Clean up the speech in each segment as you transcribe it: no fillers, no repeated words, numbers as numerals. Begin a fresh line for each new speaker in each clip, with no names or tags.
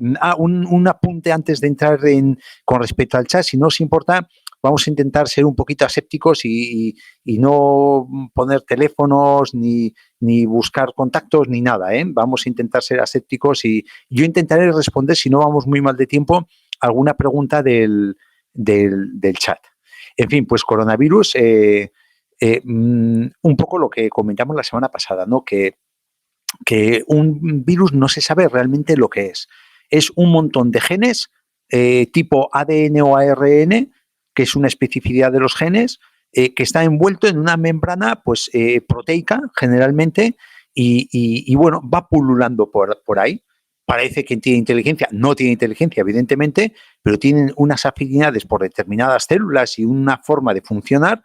Un apunte antes de entrar con respecto al chat, si no os importa, vamos a intentar ser un poquito asépticos y no poner teléfonos ni buscar contactos ni nada, ¿eh? Vamos a intentar ser asépticos y yo intentaré responder, si no vamos muy mal de tiempo, alguna pregunta del chat. En fin, pues coronavirus, un poco lo que comentamos la semana pasada, ¿no? Que un virus no se sabe realmente lo que es. Es un montón de genes tipo ADN o ARN, que es una especificidad de los genes, que está envuelto en una membrana pues, proteica, generalmente, y bueno, va pululando por ahí. Parece que tiene inteligencia, no tiene inteligencia, evidentemente, pero tienen unas afinidades por determinadas células y una forma de funcionar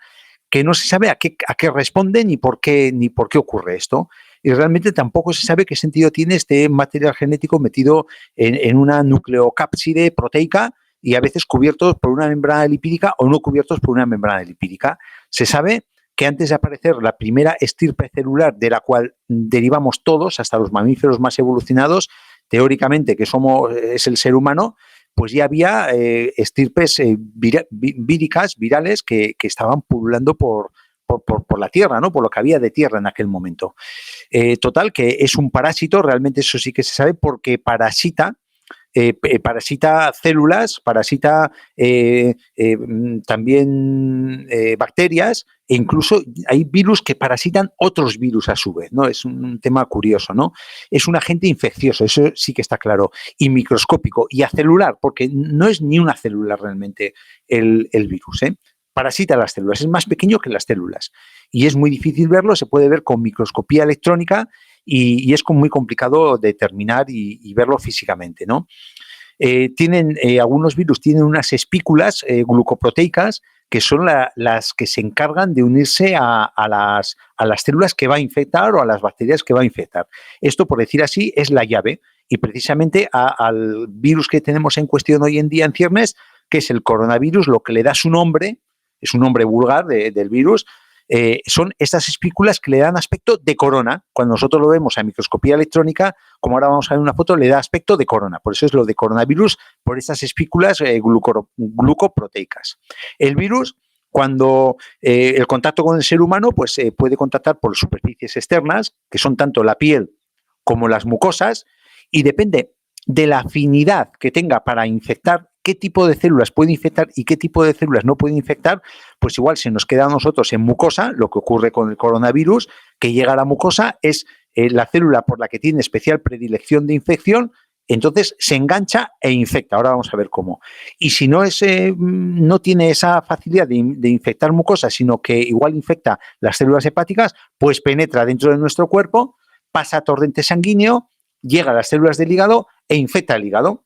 que no se sabe a qué responden ni por qué ocurre esto. Y realmente tampoco se sabe qué sentido tiene este material genético metido en una nucleocápside proteica y a veces cubiertos por una membrana lipídica o no cubiertos por una membrana lipídica. Se sabe que antes de aparecer la primera estirpe celular de la cual derivamos todos, hasta los mamíferos más evolucionados, teóricamente que es el ser humano, pues ya había estirpes víricas, virales, que estaban pululando por la Tierra, ¿no? Por lo que había de Tierra en aquel momento. Total, que es un parásito, realmente eso sí que se sabe, porque parasita células, parasita también bacterias, e incluso hay virus que parasitan otros virus a su vez, ¿no? Es un tema curioso, ¿no? Es un agente infeccioso, eso sí que está claro, y microscópico, y acelular, porque no es ni una célula realmente el virus, ¿eh? Parasita las células, es más pequeño que las células, y es muy difícil verlo, se puede ver con microscopía electrónica, y es muy complicado determinar y verlo físicamente, ¿no? Algunos virus tienen unas espículas glucoproteicas que son las que se encargan de unirse a las células que va a infectar o a las bacterias que va a infectar. Esto, por decir así, es la llave. Y precisamente al virus que tenemos en cuestión hoy en día en ciernes, que es el coronavirus, lo que le da su nombre, es un nombre vulgar del virus, son estas espículas que le dan aspecto de corona. Cuando nosotros lo vemos a microscopía electrónica, como ahora vamos a ver una foto, le da aspecto de corona. Por eso es lo de coronavirus, por estas espículas glucoproteicas. El virus, cuando el contacto con el ser humano, pues puede contactar por superficies externas, que son tanto la piel como las mucosas, y depende de la afinidad que tenga para infectar, qué tipo de células puede infectar y qué tipo de células no puede infectar, pues igual se nos queda a nosotros en mucosa, lo que ocurre con el coronavirus, que llega a la mucosa, es la célula por la que tiene especial predilección de infección, entonces se engancha e infecta. Ahora vamos a ver cómo. Y si no tiene esa facilidad de infectar mucosa, sino que igual infecta las células hepáticas, pues penetra dentro de nuestro cuerpo, pasa a torrente sanguíneo, llega a las células del hígado e infecta el hígado.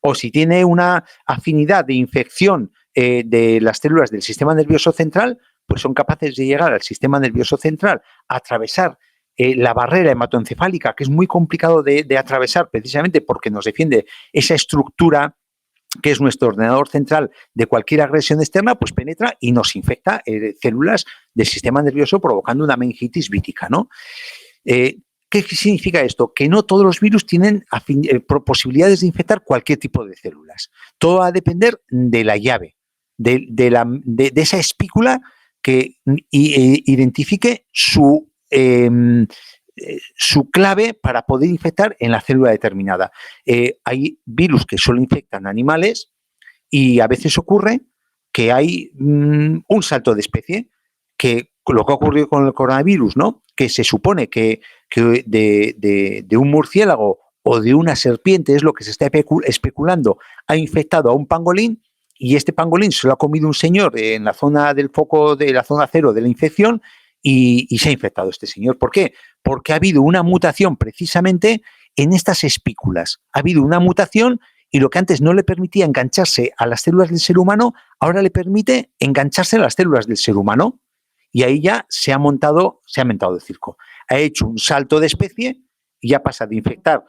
O si tiene una afinidad de infección de las células del sistema nervioso central, pues son capaces de llegar al sistema nervioso central, atravesar la barrera hematoencefálica, que es muy complicado de atravesar precisamente porque nos defiende esa estructura que es nuestro ordenador central de cualquier agresión externa, pues penetra y nos infecta células del sistema nervioso provocando una meningitis vírica, ¿no? ¿Qué significa esto? Que no todos los virus tienen posibilidades de infectar cualquier tipo de células. Todo va a depender de la llave, de esa espícula que identifique su clave para poder infectar en la célula determinada. Hay virus que solo infectan animales y a veces ocurre que hay un salto de especie, que lo que ha ocurrido con el coronavirus, ¿no? Que se supone que de un murciélago o de una serpiente, es lo que se está especulando, ha infectado a un pangolín y este pangolín se lo ha comido un señor en la zona del foco de la zona cero de la infección y se ha infectado este señor. ¿Por qué? Porque ha habido una mutación precisamente en estas espículas. Ha habido una mutación y lo que antes no le permitía engancharse a las células del ser humano, ahora le permite engancharse a las células del ser humano. Y ahí ya se ha montado el circo. Ha hecho un salto de especie y ya pasa de infectar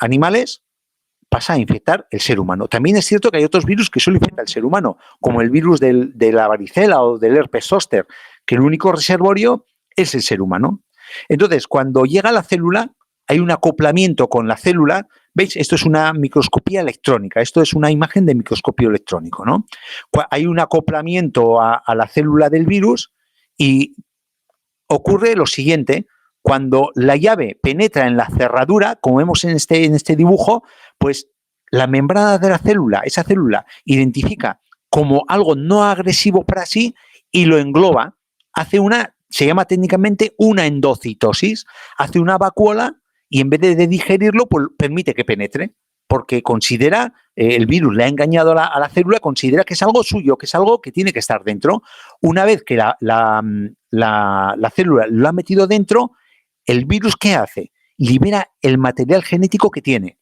animales, pasa a infectar el ser humano. También es cierto que hay otros virus que solo infectan al ser humano, como el virus de la varicela o del herpes zóster, que el único reservorio es el ser humano. Entonces, cuando llega a la célula, hay un acoplamiento con la célula ¿Veis? Esto es una microscopía electrónica, esto es una imagen de microscopio electrónico, ¿no? Hay un acoplamiento a la célula del virus y ocurre lo siguiente: cuando la llave penetra en la cerradura, como vemos en este dibujo, pues la membrana de la célula, esa célula, identifica como algo no agresivo para sí y lo engloba, se llama técnicamente una endocitosis, hace una vacuola y en vez de digerirlo, pues permite que penetre, porque considera, el virus le ha engañado a la célula, considera que es algo suyo, que es algo que tiene que estar dentro. Una vez que la célula lo ha metido dentro, el virus, ¿qué hace? Libera el material genético que tiene,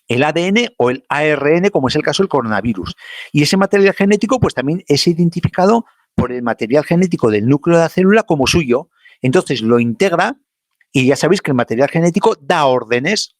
el ADN o el ARN, como es el caso del coronavirus. Y ese material genético, pues también es identificado por el material genético del núcleo de la célula como suyo. Entonces lo integra y ya sabéis que el material genético da órdenes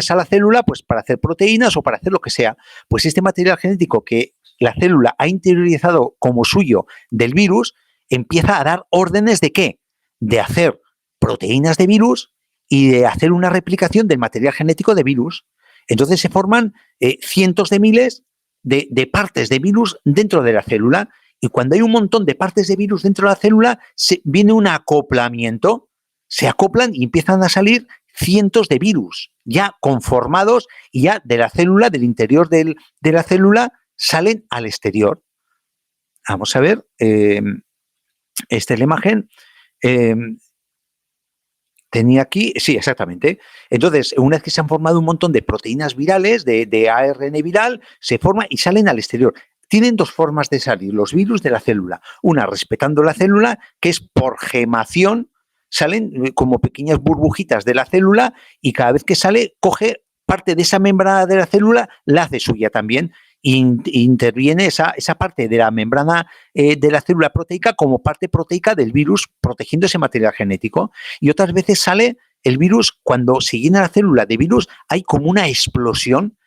a la célula, pues para hacer proteínas o para hacer lo que sea. Pues este material genético que la célula ha interiorizado como suyo del virus, empieza a dar órdenes ¿de qué? De hacer proteínas de virus y de hacer una replicación del material genético de virus. Entonces se forman cientos de miles de partes de virus dentro de la célula, y cuando hay un montón de partes de virus dentro de la célula, viene un acoplamiento, se acoplan y empiezan a salir cientos de virus ya conformados y ya de la célula, del interior de la célula, salen al exterior. Vamos a ver, esta es la imagen. Tenía aquí, sí, exactamente. Entonces, una vez que se han formado un montón de proteínas virales, de ARN viral, se forman y salen al exterior. Tienen dos formas de salir los virus de la célula. Una, respetando la célula, que es por gemación, salen como pequeñas burbujitas de la célula y cada vez que sale, coge parte de esa membrana de la célula, la hace suya también. Interviene esa parte de la membrana de la célula proteica como parte proteica del virus, protegiendo ese material genético. Y otras veces sale el virus, cuando se llena la célula de virus, hay como una explosión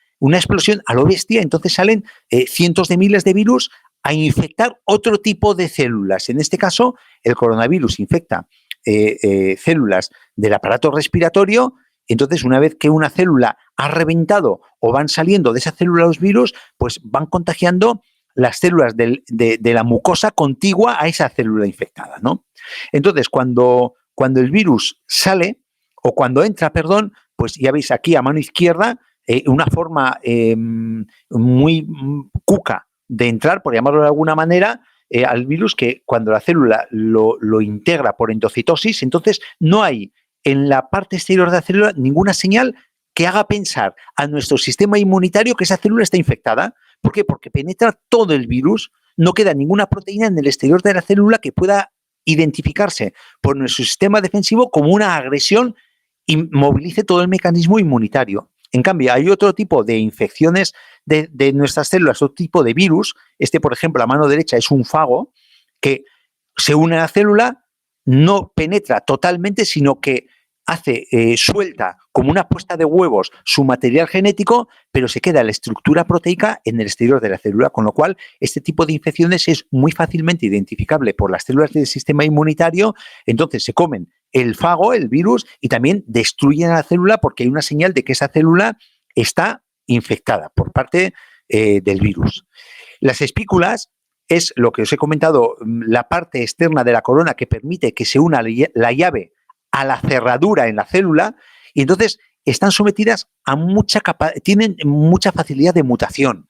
a lo bestia, entonces salen cientos de miles de virus a infectar otro tipo de células. En este caso, el coronavirus infecta células del aparato respiratorio. Entonces, una vez que una célula ha reventado o van saliendo de esa célula los virus, pues van contagiando las células de la mucosa contigua a esa célula infectada, ¿no? Entonces, cuando el virus sale, o cuando entra, perdón, pues ya veis aquí a mano izquierda una forma muy cuca de entrar, por llamarlo de alguna manera, al virus, que cuando la célula lo integra por endocitosis, entonces no hay en la parte exterior de la célula ninguna señal que haga pensar a nuestro sistema inmunitario que esa célula está infectada. ¿Por qué? Porque penetra todo el virus, no queda ninguna proteína en el exterior de la célula que pueda identificarse por nuestro sistema defensivo como una agresión y movilice todo el mecanismo inmunitario. En cambio, hay otro tipo de infecciones de nuestras células, otro tipo de virus. Por ejemplo, a mano derecha es un fago que se une a la célula, no penetra totalmente, sino que suelta como una puesta de huevos su material genético, pero se queda la estructura proteica en el exterior de la célula, con lo cual este tipo de infecciones es muy fácilmente identificable por las células del sistema inmunitario. Entonces se comen el fago, el virus, y también destruyen a la célula porque hay una señal de que esa célula está infectada por parte del virus. Las espículas es lo que os he comentado, la parte externa de la corona que permite que se una la llave a la cerradura en la célula, y entonces están sometidas a tienen mucha facilidad de mutación.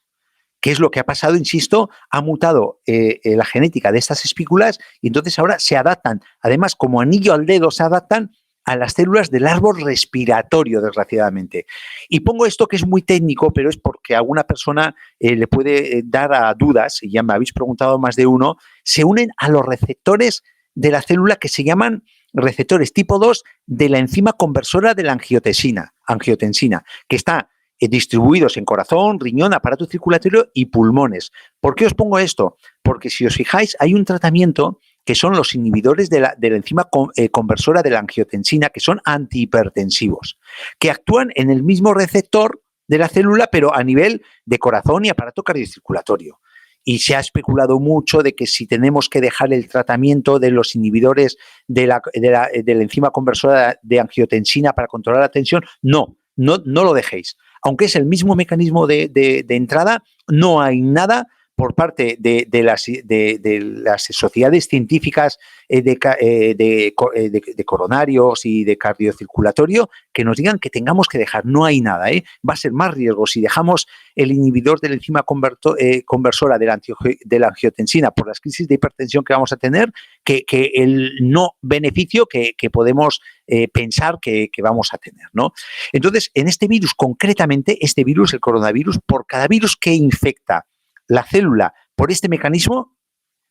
¿Qué es lo que ha pasado? Insisto, ha mutado la genética de estas espículas y entonces ahora se adaptan, además como anillo al dedo, se adaptan a las células del árbol respiratorio, desgraciadamente. Y pongo esto que es muy técnico, pero es porque a alguna persona le puede dar a dudas, y ya me habéis preguntado más de uno. Se unen a los receptores de la célula que se llaman receptores tipo 2 de la enzima conversora de la angiotensina, que está distribuidos en corazón, riñón, aparato circulatorio y pulmones. ¿Por qué os pongo esto? Porque si os fijáis, hay un tratamiento que son los inhibidores de la enzima conversora de la angiotensina, que son antihipertensivos, que actúan en el mismo receptor de la célula, pero a nivel de corazón y aparato cardiocirculatorio. Y se ha especulado mucho de que si tenemos que dejar el tratamiento de los inhibidores de la enzima conversora de angiotensina para controlar la tensión. No no lo dejéis. Aunque es el mismo mecanismo de entrada, no hay nada por parte de las sociedades científicas de coronarios y de cardiocirculatorio que nos digan que tengamos que dejar. No hay nada. Va a ser más riesgo si dejamos el inhibidor de la enzima conversora de la angiotensina por las crisis de hipertensión que vamos a tener que el no beneficio que podemos pensar que vamos a tener, ¿no? Entonces, en este virus, concretamente, este virus, el coronavirus, por cada virus que infecta la célula por este mecanismo,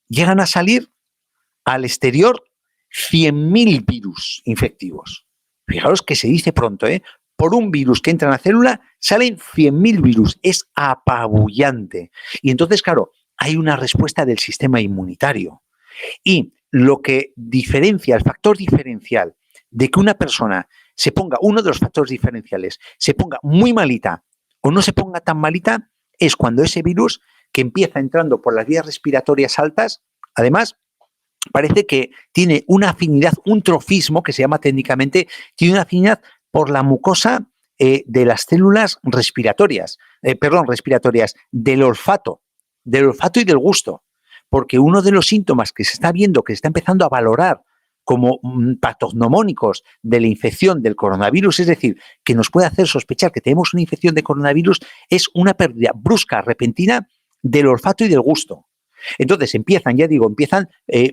llegan a salir al exterior 100.000 virus infectivos. Fijaros que se dice pronto, por un virus que entra en la célula salen 100.000 virus. Es apabullante. Y entonces, claro, hay una respuesta del sistema inmunitario. Y lo que diferencia, el factor diferencial de que una persona se ponga, uno de los factores diferenciales, se ponga muy malita o no se ponga tan malita, es cuando ese virus que empieza entrando por las vías respiratorias altas, además, parece que tiene una afinidad, un trofismo, que se llama técnicamente, tiene una afinidad por la mucosa de las células respiratorias, del olfato y del gusto. Porque uno de los síntomas que se está viendo, que se está empezando a valorar como patognomónicos de la infección del coronavirus, es decir, que nos puede hacer sospechar que tenemos una infección de coronavirus, es una pérdida brusca, repentina, del olfato y del gusto. Entonces empiezan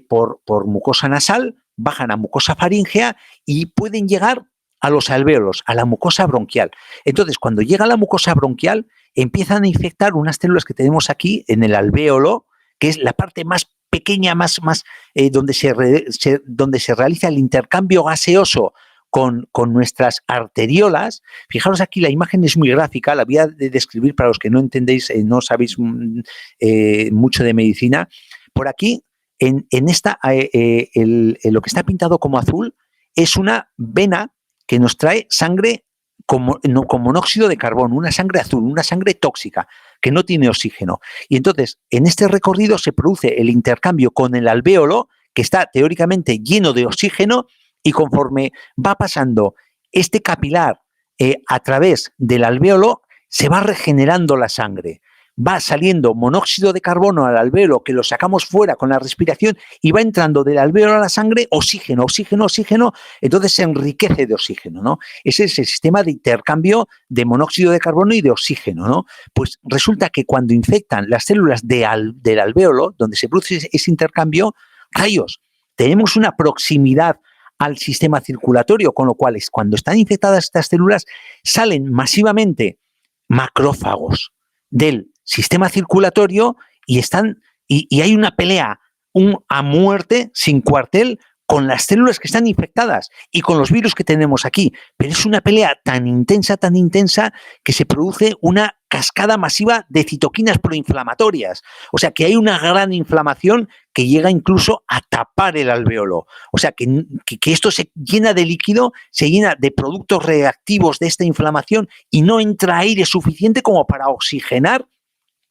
por mucosa nasal, bajan a mucosa faríngea y pueden llegar a los alvéolos, a la mucosa bronquial. Entonces, cuando llega a la mucosa bronquial, empiezan a infectar unas células que tenemos aquí en el alvéolo, que es la parte más pequeña, donde se realiza el intercambio gaseoso con nuestras arteriolas. Fijaros aquí, la imagen es muy gráfica, la voy a describir para los que no entendéis, no sabéis mucho de medicina. Por aquí, en esta, lo que está pintado como azul es una vena que nos trae sangre con monóxido de carbono, una sangre azul, una sangre tóxica, que no tiene oxígeno. Y entonces, en este recorrido se produce el intercambio con el alvéolo, que está teóricamente lleno de oxígeno, y conforme va pasando este capilar a través del alvéolo, se va regenerando la sangre. Va saliendo monóxido de carbono al alvéolo, que lo sacamos fuera con la respiración, y va entrando del alvéolo a la sangre oxígeno, oxígeno, oxígeno, entonces se enriquece de oxígeno, ¿no? Ese es el sistema de intercambio de monóxido de carbono y de oxígeno, ¿no? Pues resulta que cuando infectan las células del alvéolo, donde se produce ese intercambio, rayos, tenemos una proximidad al sistema circulatorio, con lo cual cuando están infectadas estas células, salen masivamente macrófagos del sistema circulatorio y hay una pelea a muerte, sin cuartel, con las células que están infectadas y con los virus que tenemos aquí. Pero es una pelea tan intensa, que se produce una cascada masiva de citoquinas proinflamatorias. O sea, que hay una gran inflamación que llega incluso a tapar el alvéolo. O sea, que esto se llena de líquido, se llena de productos reactivos de esta inflamación y no entra aire suficiente como para oxigenar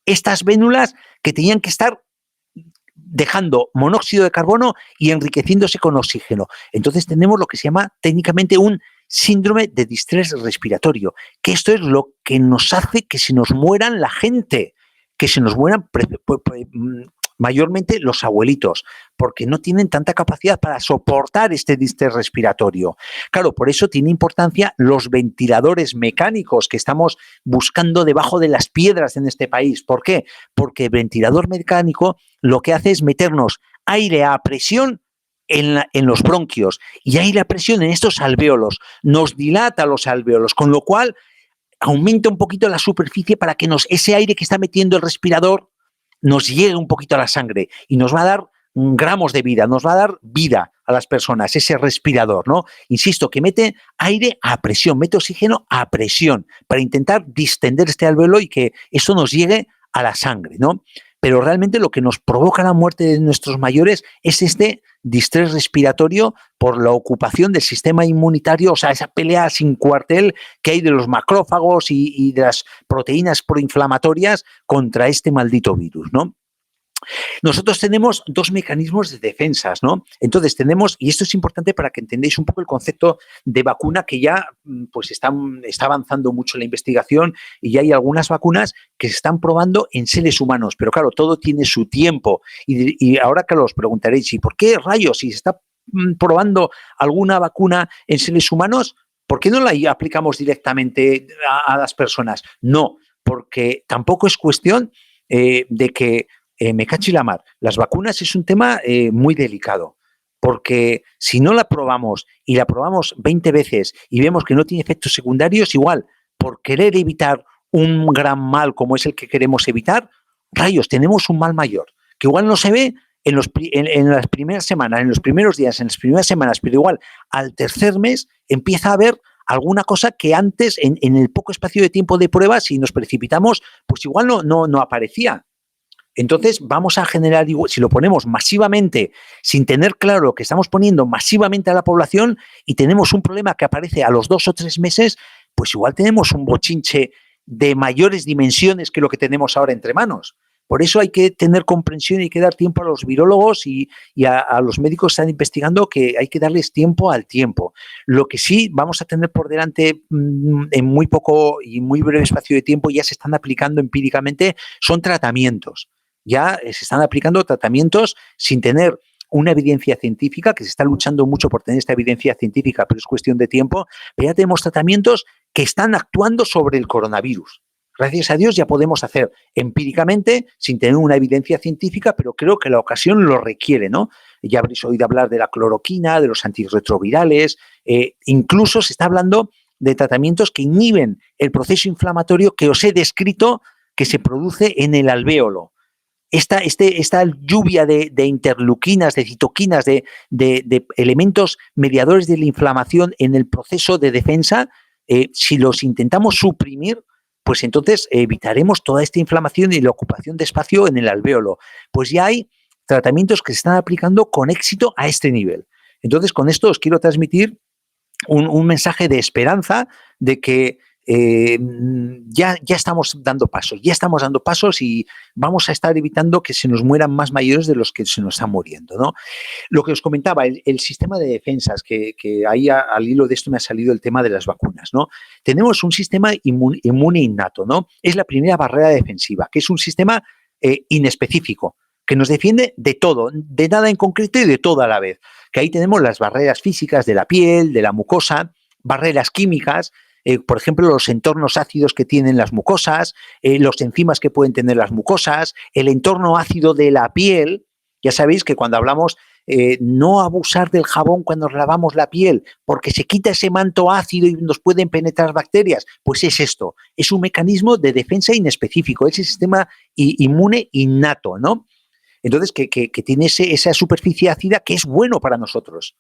estas vénulas que tenían que estar dejando monóxido de carbono y enriqueciéndose con oxígeno. Entonces tenemos lo que se llama técnicamente un síndrome de distrés respiratorio, que esto es lo que nos hace que se nos mueran la gente, que se nos mueran mayormente los abuelitos, porque no tienen tanta capacidad para soportar este distrés respiratorio. Claro, por eso tiene importancia los ventiladores mecánicos que estamos buscando debajo de las piedras en este país. ¿Por qué? Porque el ventilador mecánico lo que hace es meternos aire a presión en los bronquios y aire a presión en estos alvéolos. Nos dilata los alvéolos, con lo cual aumenta un poquito la superficie para que ese aire que está metiendo el respirador nos llegue un poquito a la sangre y nos va a dar gramos de vida, nos va a dar vida a las personas, ese respirador, ¿no? Insisto, que mete aire a presión, mete oxígeno a presión para intentar distender este alvéolo y que eso nos llegue a la sangre, ¿no? Pero realmente lo que nos provoca la muerte de nuestros mayores es este distrés respiratorio por la ocupación del sistema inmunitario, o sea, esa pelea sin cuartel que hay de los macrófagos y de las proteínas proinflamatorias contra este maldito virus, ¿no? Nosotros tenemos dos mecanismos de defensas, ¿no? Entonces tenemos, y esto es importante para que entendáis un poco el concepto de vacuna que ya pues está avanzando mucho la investigación y ya hay algunas vacunas que se están probando en seres humanos, pero claro, todo tiene su tiempo. Y ahora que os preguntaréis, ¿y por qué rayos si se está probando alguna vacuna en seres humanos? ¿Por qué no la aplicamos directamente a las personas? No, porque tampoco es cuestión de que me cachi la mar. Las vacunas es un tema muy delicado, porque si no la probamos y la probamos 20 veces y vemos que no tiene efectos secundarios, igual, por querer evitar un gran mal como es el que queremos evitar, rayos, tenemos un mal mayor, que igual no se ve en las primeras semanas, en los primeros días, en las primeras semanas, pero igual al tercer mes empieza a haber alguna cosa que antes, en el poco espacio de tiempo de prueba, si nos precipitamos, pues igual no aparecía. Entonces vamos a generar, si lo ponemos masivamente, sin tener claro que estamos poniendo masivamente a la población y tenemos un problema que aparece a los 2 o 3 meses, pues igual tenemos un bochinche de mayores dimensiones que lo que tenemos ahora entre manos. Por eso hay que tener comprensión y hay que dar tiempo a los virólogos y a los médicos que están investigando, que hay que darles tiempo al tiempo. Lo que sí vamos a tener por delante en muy poco y muy breve espacio de tiempo, ya se están aplicando empíricamente, son tratamientos. Ya se están aplicando tratamientos sin tener una evidencia científica, que se está luchando mucho por tener esta evidencia científica, pero es cuestión de tiempo, pero ya tenemos tratamientos que están actuando sobre el coronavirus. Gracias a Dios ya podemos hacer empíricamente, sin tener una evidencia científica, pero creo que la ocasión lo requiere, ¿no? Ya habréis oído hablar de la cloroquina, de los antirretrovirales, incluso se está hablando de tratamientos que inhiben el proceso inflamatorio que os he descrito que se produce en el alvéolo. Esta lluvia de interleuquinas, de citoquinas, de elementos mediadores de la inflamación en el proceso de defensa, si los intentamos suprimir, pues entonces evitaremos toda esta inflamación y la ocupación de espacio en el alvéolo. Pues ya hay tratamientos que se están aplicando con éxito a este nivel. Entonces, con esto os quiero transmitir un mensaje de esperanza de que ya estamos dando pasos y vamos a estar evitando que se nos mueran más mayores de los que se nos están muriendo, ¿no? Lo que os comentaba, el sistema de defensas, que ahí al hilo de esto me ha salido el tema de las vacunas, ¿no? Tenemos un sistema inmune innato, ¿no? Es la primera barrera defensiva, que es un sistema inespecífico, que nos defiende de todo, de nada en concreto y de todo a la vez. Que ahí tenemos las barreras físicas de la piel, de la mucosa, barreras químicas, por ejemplo, los entornos ácidos que tienen las mucosas, los enzimas que pueden tener las mucosas, el entorno ácido de la piel. Ya sabéis que cuando hablamos no abusar del jabón cuando lavamos la piel, porque se quita ese manto ácido y nos pueden penetrar bacterias. Pues es esto, es un mecanismo de defensa inespecífico, ese sistema inmune innato, ¿no? Entonces, que tiene esa superficie ácida que es bueno para nosotros.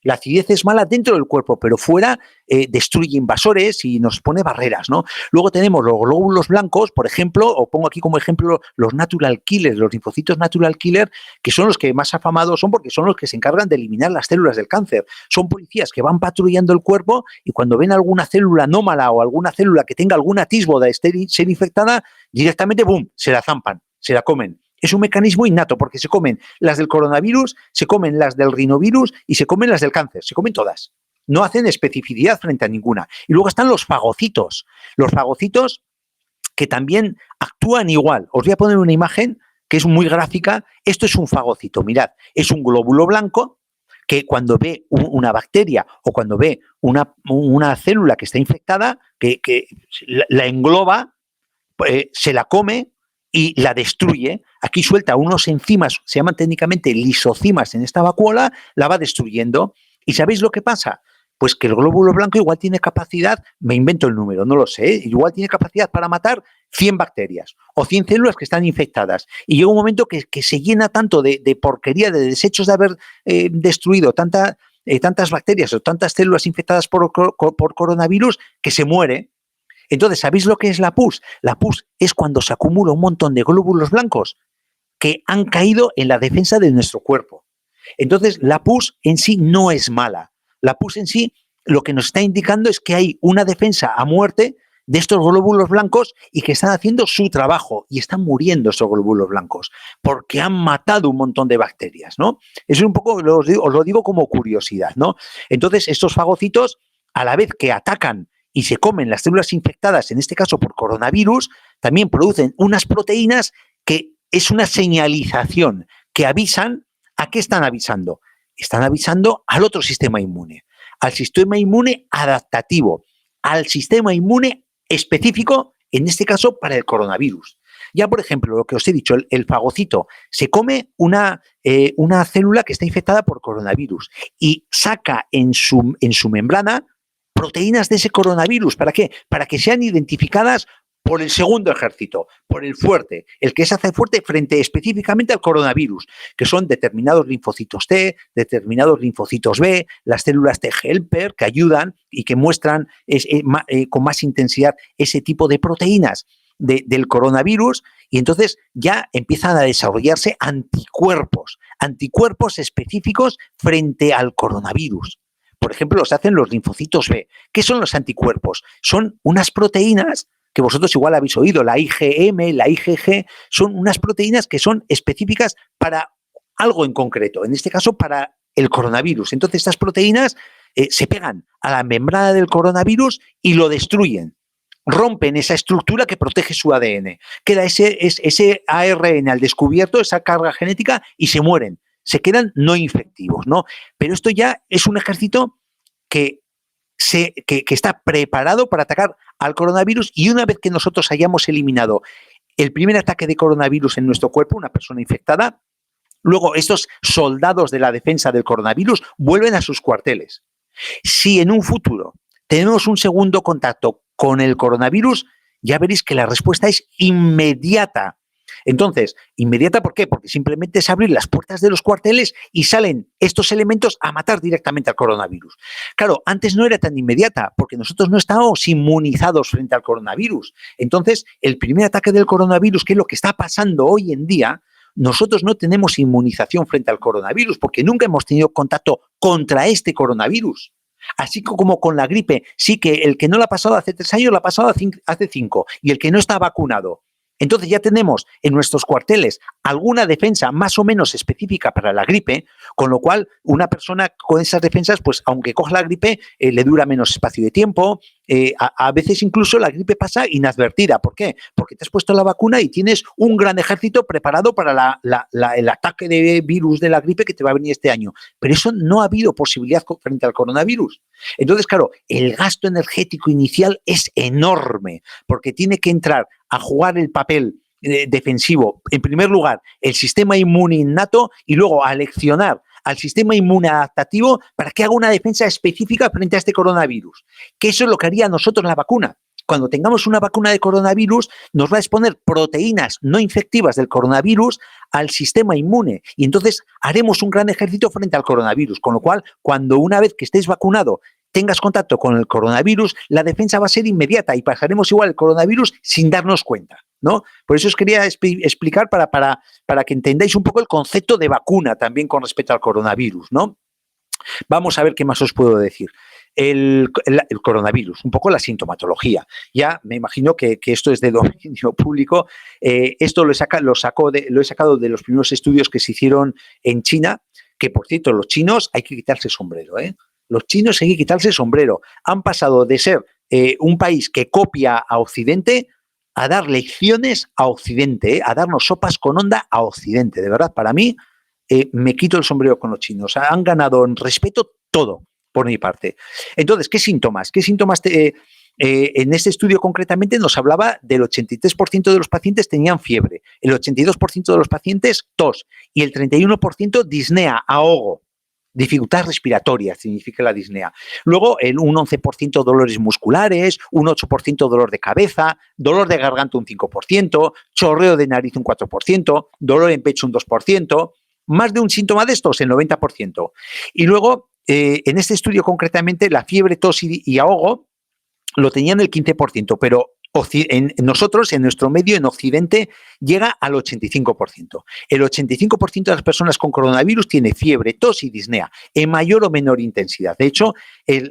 La acidez es mala dentro del cuerpo, pero fuera destruye invasores y nos pone barreras, ¿no? Luego tenemos los glóbulos blancos, por ejemplo, o pongo aquí como ejemplo los natural killers, los linfocitos natural killer, que son los que más afamados son porque son los que se encargan de eliminar las células del cáncer. Son policías que van patrullando el cuerpo y cuando ven alguna célula anómala o alguna célula que tenga algún atisbo de ser infectada, directamente, ¡boom!, se la zampan, se la comen. Es un mecanismo innato porque se comen las del coronavirus, se comen las del rinovirus y se comen las del cáncer, se comen todas. No hacen especificidad frente a ninguna. Y luego están los fagocitos. Los fagocitos que también actúan igual. Os voy a poner una imagen que es muy gráfica. Esto es un fagocito, mirad, es un glóbulo blanco que cuando ve una bacteria o cuando ve una célula que está infectada, que la engloba, se la come y la destruye. Aquí suelta unos enzimas, se llaman técnicamente lisocimas en esta vacuola, la va destruyendo. ¿Y sabéis lo que pasa? Pues que el glóbulo blanco igual tiene capacidad, me invento el número, no lo sé, igual tiene capacidad para matar 100 bacterias o 100 células que están infectadas. Y llega un momento que se llena tanto de porquería, de desechos de haber destruido tantas bacterias o tantas células infectadas por coronavirus que se muere. Entonces, ¿sabéis lo que es la pus? La pus es cuando se acumula un montón de glóbulos blancos que han caído en la defensa de nuestro cuerpo. Entonces, la pus en sí no es mala. La pus en sí lo que nos está indicando es que hay una defensa a muerte de estos glóbulos blancos y que están haciendo su trabajo y están muriendo estos glóbulos blancos porque han matado un montón de bacterias, ¿no? Eso es un poco, os lo digo como curiosidad, ¿no? Entonces, estos fagocitos, a la vez que atacan y se comen las células infectadas, en este caso por coronavirus, también producen unas proteínas que es una señalización que avisan. ¿A qué están avisando? Están avisando al otro sistema inmune, al sistema inmune adaptativo, al sistema inmune específico, en este caso para el coronavirus. Ya, por ejemplo, lo que os he dicho, el fagocito se come una célula que está infectada por coronavirus y saca en su membrana proteínas de ese coronavirus. ¿Para qué? Para que sean identificadas por el segundo ejército, por el fuerte, el que se hace fuerte frente específicamente al coronavirus, que son determinados linfocitos T, determinados linfocitos B, las células T helper que ayudan y que muestran con más intensidad ese tipo de proteínas del coronavirus, y entonces ya empiezan a desarrollarse anticuerpos específicos frente al coronavirus. Por ejemplo, los hacen los linfocitos B. ¿Qué son los anticuerpos? Son unas proteínas que vosotros igual habéis oído, la IgM, la IgG, son unas proteínas que son específicas para algo en concreto, en este caso para el coronavirus. Entonces estas proteínas se pegan a la membrana del coronavirus y lo destruyen, rompen esa estructura que protege su ADN. Queda ese ARN al descubierto, esa carga genética, y se mueren, se quedan no infectivos, ¿no? Pero esto ya es un ejército que está preparado para atacar al coronavirus, y una vez que nosotros hayamos eliminado el primer ataque de coronavirus en nuestro cuerpo, una persona infectada, luego estos soldados de la defensa del coronavirus vuelven a sus cuarteles. Si en un futuro tenemos un segundo contacto con el coronavirus, ya veréis que la respuesta es inmediata. Entonces, inmediata, ¿por qué? Porque simplemente es abrir las puertas de los cuarteles y salen estos elementos a matar directamente al coronavirus. Claro, antes no era tan inmediata porque nosotros no estábamos inmunizados frente al coronavirus. Entonces, el primer ataque del coronavirus, que es lo que está pasando hoy en día, nosotros no tenemos inmunización frente al coronavirus porque nunca hemos tenido contacto contra este coronavirus. Así como con la gripe, sí que el que no la ha pasado hace 3 años, la ha pasado hace 5, y el que no está vacunado. Entonces ya tenemos en nuestros cuarteles alguna defensa más o menos específica para la gripe, con lo cual una persona con esas defensas, pues aunque coja la gripe, le dura menos espacio de tiempo. A veces incluso la gripe pasa inadvertida. ¿Por qué? Porque te has puesto la vacuna y tienes un gran ejército preparado para el ataque de virus de la gripe que te va a venir este año. Pero eso no ha habido posibilidad frente al coronavirus. Entonces, claro, el gasto energético inicial es enorme porque tiene que entrar a jugar el papel defensivo, en primer lugar, el sistema inmune innato, y luego aleccionar al sistema inmune adaptativo para que haga una defensa específica frente a este coronavirus. Que eso es lo que haría nosotros la vacuna. Cuando tengamos una vacuna de coronavirus, nos va a exponer proteínas no infectivas del coronavirus al sistema inmune, y entonces haremos un gran ejército frente al coronavirus, con lo cual, cuando una vez que estéis vacunado tengas contacto con el coronavirus, la defensa va a ser inmediata y pasaremos igual el coronavirus sin darnos cuenta, ¿no? Por eso os quería explicar para que entendáis un poco el concepto de vacuna también con respecto al coronavirus, ¿no? Vamos a ver qué más os puedo decir. El coronavirus, un poco la sintomatología. Ya me imagino que esto es de dominio público. Esto lo he sacado de los primeros estudios que se hicieron en China, que por cierto, los chinos hay que quitarse el sombrero, ¿eh? Los chinos hay que quitarse el sombrero. Han pasado de ser un país que copia a Occidente a dar lecciones a Occidente, a darnos sopas con onda a Occidente. De verdad, para mí, me quito el sombrero con los chinos. Han ganado en respeto todo, por mi parte. Entonces, ¿qué síntomas? ¿Qué síntomas en este estudio concretamente nos hablaba del 83% de los pacientes tenían fiebre, el 82% de los pacientes tos y el 31% disnea, ahogo. Dificultad respiratoria significa la disnea. Luego, un 11% dolores musculares, un 8% dolor de cabeza, dolor de garganta un 5%, chorreo de nariz un 4%, dolor en pecho un 2%, más de un síntoma de estos el 90%. Y luego, en este estudio concretamente, la fiebre, tos y ahogo lo tenían el 15%, pero nosotros, en nuestro medio, en Occidente, llega al 85%. El 85% de las personas con coronavirus tiene fiebre, tos y disnea, en mayor o menor intensidad. De hecho,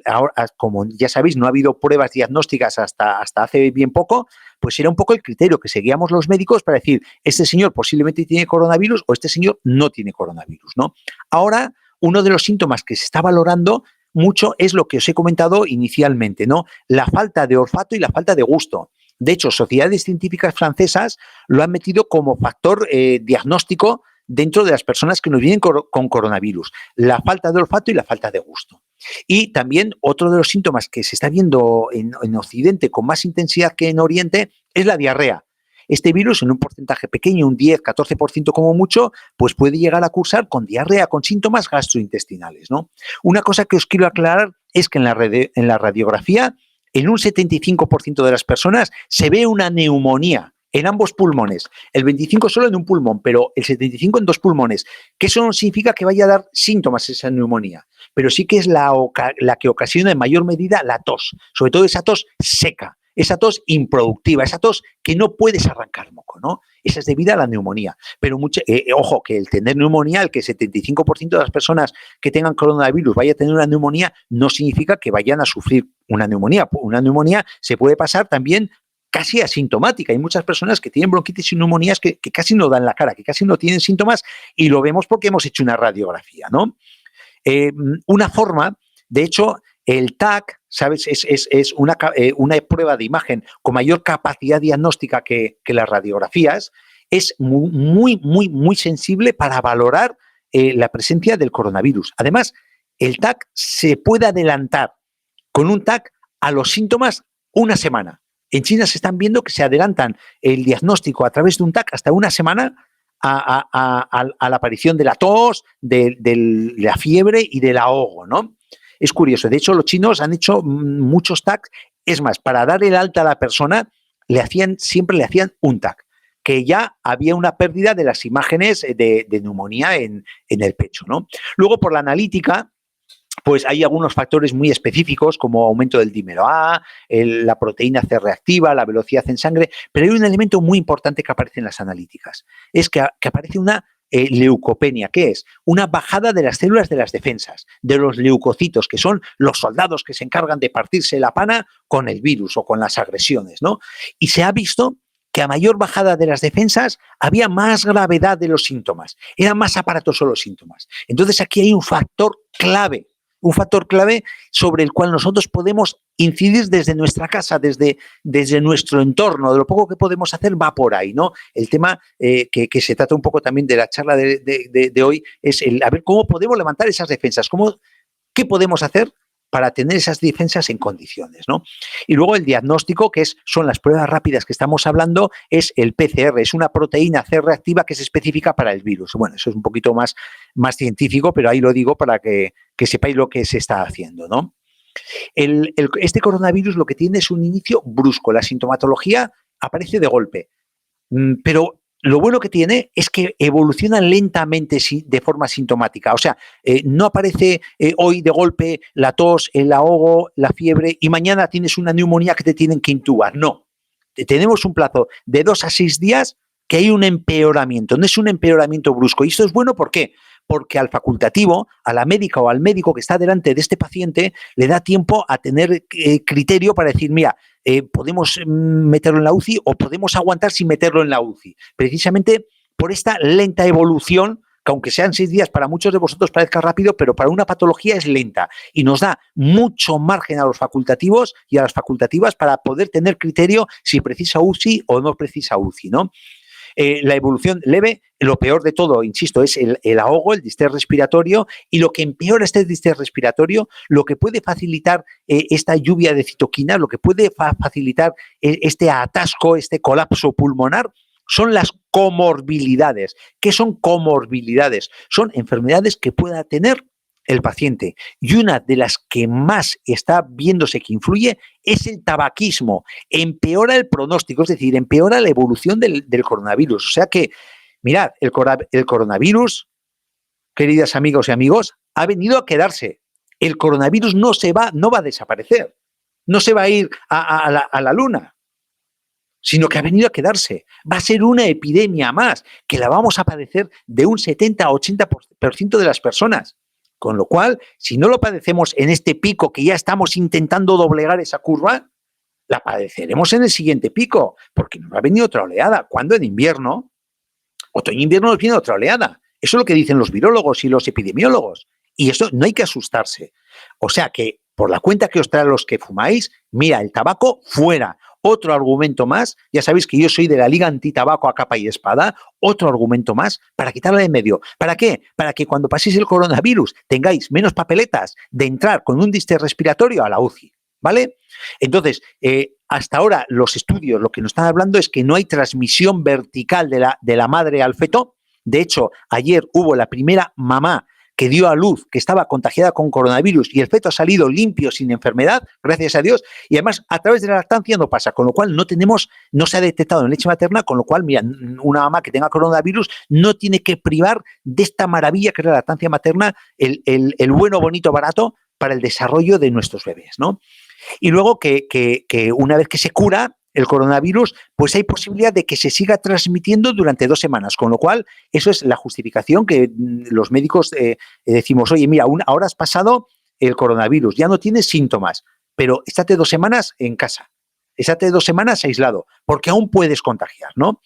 ahora, como ya sabéis, no ha habido pruebas diagnósticas hasta hace bien poco, pues era un poco el criterio que seguíamos los médicos para decir, este señor posiblemente tiene coronavirus o este señor no tiene coronavirus, ¿no? Ahora, uno de los síntomas que se está valorando mucho es lo que os he comentado inicialmente, ¿no? La falta de olfato y la falta de gusto. De hecho, sociedades científicas francesas lo han metido como factor diagnóstico dentro de las personas que nos vienen con coronavirus, la falta de olfato y la falta de gusto. Y también otro de los síntomas que se está viendo en Occidente con más intensidad que en Oriente es la diarrea. Este virus, en un porcentaje pequeño, un 10-14% como mucho, pues puede llegar a cursar con diarrea, con síntomas gastrointestinales, ¿no? Una cosa que os quiero aclarar es que en la radiografía, en un 75% de las personas se ve una neumonía en ambos pulmones. El 25% solo en un pulmón, pero el 75% en dos pulmones. Que eso no significa que vaya a dar síntomas esa neumonía, pero sí que es la que ocasiona en mayor medida la tos, sobre todo esa tos seca, esa tos improductiva, esa tos que no puedes arrancar moco, ¿no? Esa es debida a la neumonía. Pero ojo, que el tener neumonía, el que el 75% de las personas que tengan coronavirus vaya a tener una neumonía, no significa que vayan a sufrir una neumonía. Una neumonía se puede pasar también casi asintomática. Hay muchas personas que tienen bronquitis y neumonías que casi no dan la cara, que casi no tienen síntomas y lo vemos porque hemos hecho una radiografía, ¿no? Una forma, de hecho, el TAC, ¿sabes? Es una prueba de imagen con mayor capacidad diagnóstica que las radiografías, es muy sensible para valorar la presencia del coronavirus. Además, el TAC se puede adelantar con un TAC a los síntomas una semana. En China se están viendo que se adelantan el diagnóstico a través de un TAC hasta una semana a la aparición de la tos, de la fiebre y del ahogo, ¿no? Es curioso. De hecho, los chinos han hecho muchos TAC. Es más, para dar el alta a la persona, siempre le hacían un TAC, que ya había una pérdida de las imágenes de neumonía en el pecho, ¿no? Luego, por la analítica, pues hay algunos factores muy específicos como aumento del dímero A, la proteína C reactiva, la velocidad en sangre, pero hay un elemento muy importante que aparece en las analíticas, es que aparece una leucopenia, que es una bajada de las células de las defensas, de los leucocitos, que son los soldados que se encargan de partirse la pana con el virus o con las agresiones, ¿no? Y se ha visto que a mayor bajada de las defensas había más gravedad de los síntomas, eran más aparatosos los síntomas. Entonces aquí hay un factor clave sobre el cual nosotros podemos incidir desde nuestra casa, desde nuestro entorno. De lo poco que podemos hacer va por ahí, ¿no? El tema que se trata un poco también de la charla de hoy es a ver cómo podemos levantar esas defensas, qué podemos hacer para tener esas defensas en condiciones, ¿no? Y luego el diagnóstico, que son las pruebas rápidas que estamos hablando, es el PCR, es una proteína C reactiva que es específica para el virus. Bueno, eso es un poquito más científico, pero ahí lo digo para que sepáis lo que se está haciendo, ¿no? Este coronavirus lo que tiene es un inicio brusco, la sintomatología aparece de golpe, pero lo bueno que tiene es que evoluciona lentamente de forma sintomática. O sea, no aparece hoy de golpe la tos, el ahogo, la fiebre y mañana tienes una neumonía que te tienen que intubar. No. Tenemos un plazo de 2 a 6 días que hay un empeoramiento. No es un empeoramiento brusco. Y esto es bueno, ¿por qué? Porque al facultativo, a la médica o al médico que está delante de este paciente, le da tiempo a tener criterio para decir, mira, podemos meterlo en la UCI o podemos aguantar sin meterlo en la UCI. Precisamente por esta lenta evolución, que aunque sean 6 días para muchos de vosotros parezca rápido, pero para una patología es lenta y nos da mucho margen a los facultativos y a las facultativas para poder tener criterio si precisa UCI o no precisa UCI, ¿no? La evolución leve, lo peor de todo, insisto, es el ahogo, el distrés respiratorio, y lo que empeora este distrés respiratorio, lo que puede facilitar esta lluvia de citoquinas, lo que puede facilitar este atasco, este colapso pulmonar, son las comorbilidades. ¿Qué son comorbilidades? Son enfermedades que pueda tener el paciente. Y una de las que más está viéndose que influye es el tabaquismo. Empeora el pronóstico, es decir, empeora la evolución del coronavirus. O sea que, mirad, el coronavirus, queridas amigos y amigos, ha venido a quedarse. El coronavirus no va a desaparecer. No se va a ir a la luna. sino que ha venido a quedarse. Va a ser una epidemia más, que la vamos a padecer de un 70-80% de las personas. Con lo cual, si no lo padecemos en este pico que ya estamos intentando doblegar esa curva, la padeceremos en el siguiente pico, porque nos va a venir otra oleada. ¿Cuándo? En invierno. Otoño-invierno nos viene otra oleada. Eso es lo que dicen los virólogos y los epidemiólogos. Y eso no hay que asustarse. O sea que, por la cuenta que os traen los que fumáis, mira, el tabaco fuera. Otro argumento más, ya sabéis que yo soy de la Liga Antitabaco a capa y espada, otro argumento más para quitarla de en medio. ¿Para qué? Para que cuando paséis el coronavirus tengáis menos papeletas de entrar con un distrés respiratorio a la UCI, ¿vale? Entonces, hasta ahora los estudios lo que nos están hablando es que no hay transmisión vertical de la madre al feto. De hecho, ayer hubo la primera mamá que dio a luz, que estaba contagiada con coronavirus y el feto ha salido limpio, sin enfermedad, gracias a Dios, y además a través de la lactancia no pasa, con lo cual no se ha detectado en leche materna, con lo cual, mira, una mamá que tenga coronavirus no tiene que privar de esta maravilla que es la lactancia materna, el bueno, bonito, barato para el desarrollo de nuestros bebés, ¿no? Y luego que una vez que se cura el coronavirus, pues hay posibilidad de que se siga transmitiendo durante 2 semanas, con lo cual eso es la justificación que los médicos decimos, oye, mira, ahora has pasado el coronavirus, ya no tienes síntomas, pero estate 2 semanas en casa, estate 2 semanas aislado, porque aún puedes contagiar, ¿no?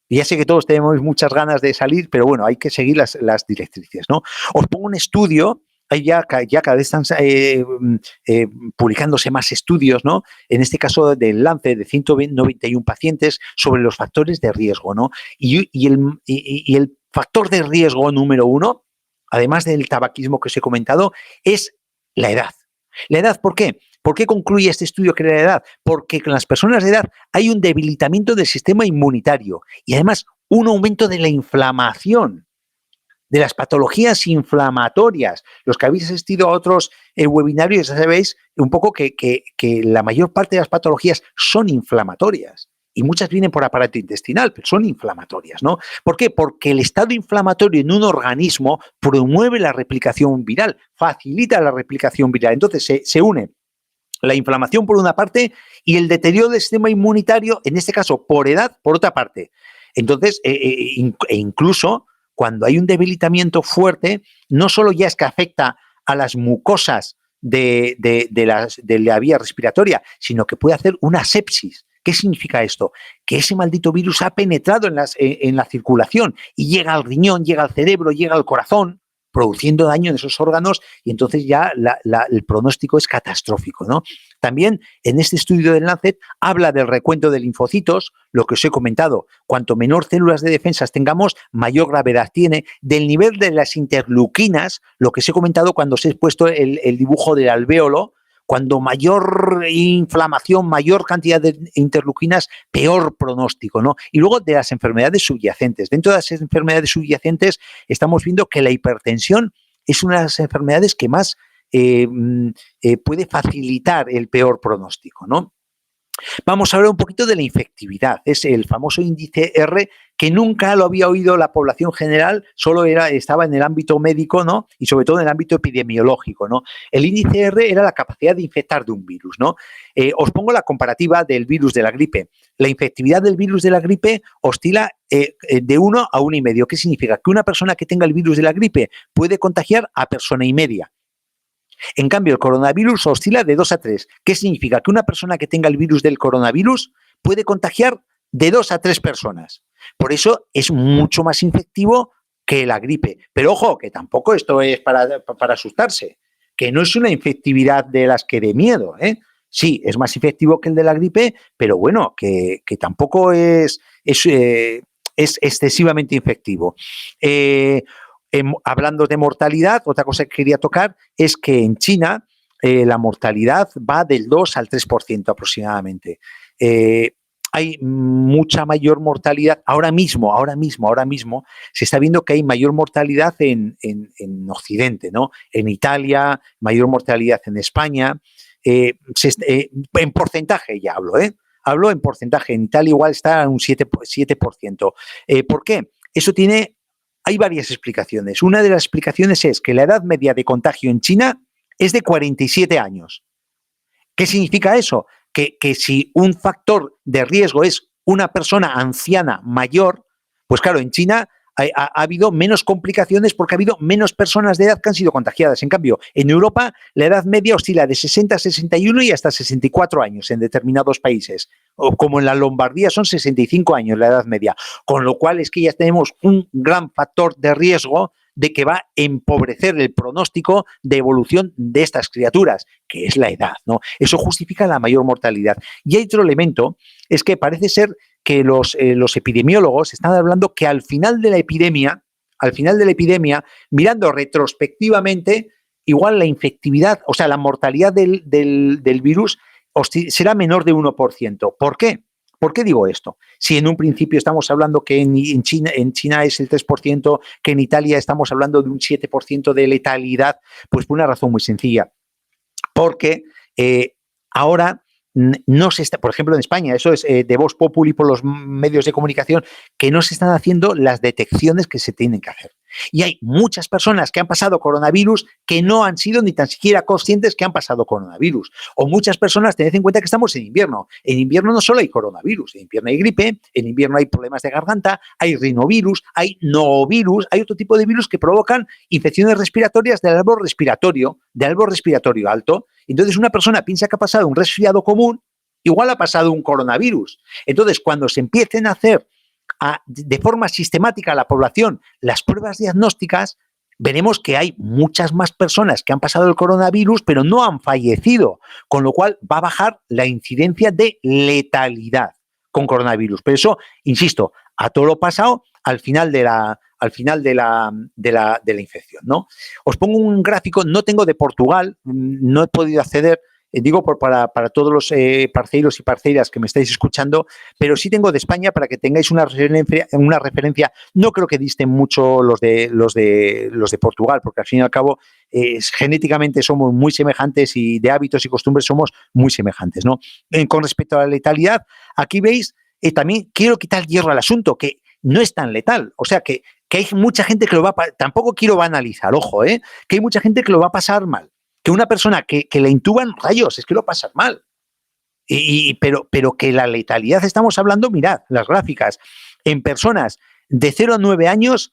Y ya sé que todos tenemos muchas ganas de salir, pero bueno, hay que seguir las directrices, ¿no? Os pongo un estudio. Ya cada vez están publicándose más estudios, ¿no? En este caso del Lancet, de 191 pacientes sobre los factores de riesgo, ¿no? Y el factor de riesgo número 1, además del tabaquismo que os he comentado, es la edad. ¿La edad por qué? ¿Por qué concluye este estudio que era la edad? Porque con las personas de edad hay un debilitamiento del sistema inmunitario y además un aumento de la inflamación, de las patologías inflamatorias. Los que habéis asistido a otros webinarios ya sabéis un poco que la mayor parte de las patologías son inflamatorias y muchas vienen por aparato intestinal, pero son inflamatorias, ¿no? ¿Por qué? Porque el estado inflamatorio en un organismo promueve la replicación viral, facilita la replicación viral. Entonces se une la inflamación por una parte y el deterioro del sistema inmunitario, en este caso por edad, por otra parte. Entonces, incluso cuando hay un debilitamiento fuerte, no solo ya es que afecta a las mucosas de la vía respiratoria, sino que puede hacer una sepsis. ¿Qué significa esto? Que ese maldito virus ha penetrado en la circulación y llega al riñón, llega al cerebro, llega al corazón, produciendo daño en esos órganos y entonces ya el pronóstico es catastrófico, ¿no? También en este estudio del Lancet habla del recuento de linfocitos, lo que os he comentado, cuanto menor células de defensas tengamos, mayor gravedad tiene, del nivel de las interleuquinas, lo que os he comentado cuando os he puesto el dibujo del alvéolo, cuando mayor inflamación, mayor cantidad de interleuquinas, peor pronóstico, ¿no? Y luego de las enfermedades subyacentes. Dentro de las enfermedades subyacentes estamos viendo que la hipertensión es una de las enfermedades que más puede facilitar el peor pronóstico, ¿no? Vamos a hablar un poquito de la infectividad. Es el famoso índice R que nunca lo había oído la población general, solo estaba en el ámbito médico, ¿no? Y sobre todo en el ámbito epidemiológico, ¿no? El índice R era la capacidad de infectar de un virus, ¿no? Os pongo la comparativa del virus de la gripe. La infectividad del virus de la gripe oscila de 1 a 1,5. ¿Qué significa? Que una persona que tenga el virus de la gripe puede contagiar a persona y media. En cambio, el coronavirus oscila de 2 a 3. ¿Qué significa? Que una persona que tenga el virus del coronavirus puede contagiar de 2 a 3 personas. Por eso es mucho más infectivo que la gripe. Pero ojo, que tampoco esto es para asustarse, que no es una infectividad de las que dé miedo, ¿eh? Sí, es más efectivo que el de la gripe, pero bueno, que tampoco es excesivamente infectivo. Hablando de mortalidad, otra cosa que quería tocar es que en China la mortalidad va del 2 al 3% aproximadamente. Hay mucha mayor mortalidad. Ahora mismo, se está viendo que hay mayor mortalidad en Occidente, ¿no? En Italia, mayor mortalidad en España. En porcentaje ya hablo, ¿eh? Hablo en porcentaje. En Italia igual está en un 7%. ¿Por qué? Hay varias explicaciones. Una de las explicaciones es que la edad media de contagio en China es de 47 años. ¿Qué significa eso? que si un factor de riesgo es una persona anciana mayor, pues claro, en China ha habido menos complicaciones porque ha habido menos personas de edad que han sido contagiadas. En cambio, en Europa la edad media oscila de 60 a 61 y hasta 64 años en determinados países. O como en la Lombardía son 65 años la edad media. Con lo cual es que ya tenemos un gran factor de riesgo de que va a empobrecer el pronóstico de evolución de estas criaturas, que es la edad, ¿no? Eso justifica la mayor mortalidad. Y hay otro elemento, es que parece ser que los epidemiólogos están hablando que al final de la epidemia, mirando retrospectivamente, igual la infectividad, o sea, la mortalidad del virus será menor de 1%. ¿Por qué? ¿Por qué digo esto? Si en un principio estamos hablando que en China es el 3%, que en Italia estamos hablando de un 7% de letalidad, pues por una razón muy sencilla. Porque ahora no se está, por ejemplo en España, eso es de Vox Populi por los medios de comunicación, que no se están haciendo las detecciones que se tienen que hacer. Y hay muchas personas que han pasado coronavirus que no han sido ni tan siquiera conscientes que han pasado coronavirus. O muchas personas, tened en cuenta que estamos en invierno. En invierno no solo hay coronavirus, en invierno hay gripe, en invierno hay problemas de garganta, hay rinovirus, hay novirus, hay otro tipo de virus que provocan infecciones respiratorias del árbol respiratorio alto. Entonces una persona piensa que ha pasado un resfriado común, igual ha pasado un coronavirus. Entonces cuando se empiecen a hacer de forma sistemática a la población las pruebas diagnósticas, veremos que hay muchas más personas que han pasado el coronavirus pero no han fallecido, con lo cual va a bajar la incidencia de letalidad con coronavirus. Pero eso, insisto, a todo lo pasado al final de la infección, ¿no? Os pongo un gráfico, no tengo de Portugal, no he podido acceder, digo para todos los parceiros y parceiras que me estáis escuchando, pero sí tengo de España para que tengáis una referencia. No creo que disten mucho los de Portugal, porque al fin y al cabo genéticamente somos muy semejantes y de hábitos y costumbres somos muy semejantes, ¿no? Con respecto a la letalidad, aquí veis, también quiero quitar hierro al asunto, que no es tan letal, o sea que hay mucha gente que lo va a tampoco quiero banalizar, ojo, que hay mucha gente que lo va a pasar mal. Que una persona que le intuban rayos, es que lo pasan mal. Pero que la letalidad, estamos hablando, mirad, las gráficas, en personas de 0 a 9 años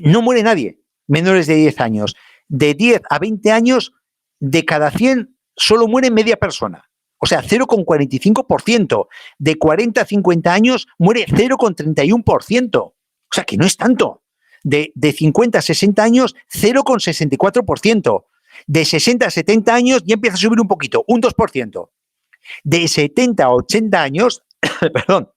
no muere nadie, menores de 10 años. De 10 a 20 años, de cada 100 solo muere media persona. O sea, 0,45%. De 40 a 50 años muere 0,31%. O sea, que no es tanto. De 50 a 60 años, 0,64%. De 60 a 70 años ya empieza a subir un poquito, un 2%. De 70 a 80 años, perdón,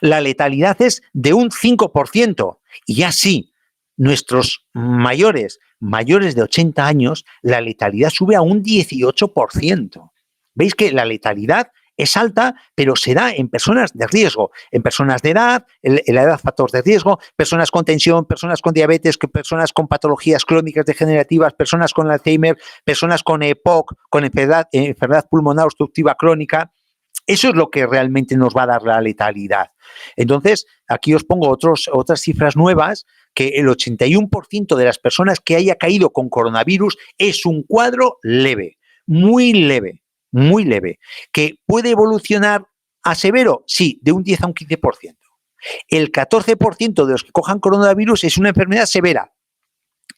la letalidad es de un 5%. Y así, nuestros mayores de 80 años, la letalidad sube a un 18%. ¿Veis que la letalidad es alta, pero se da en personas de riesgo, en personas de edad, en la edad factor de riesgo, personas con tensión, personas con diabetes, personas con patologías crónicas degenerativas, personas con Alzheimer, personas con EPOC, con enfermedad pulmonar obstructiva crónica. Eso es lo que realmente nos va a dar la letalidad. Entonces, aquí os pongo otras cifras nuevas, que el 81% de las personas que haya caído con coronavirus es un cuadro leve, muy leve. Muy leve. ¿Que puede evolucionar a severo? Sí, de un 10 a un 15%. El 14% de los que cojan coronavirus es una enfermedad severa,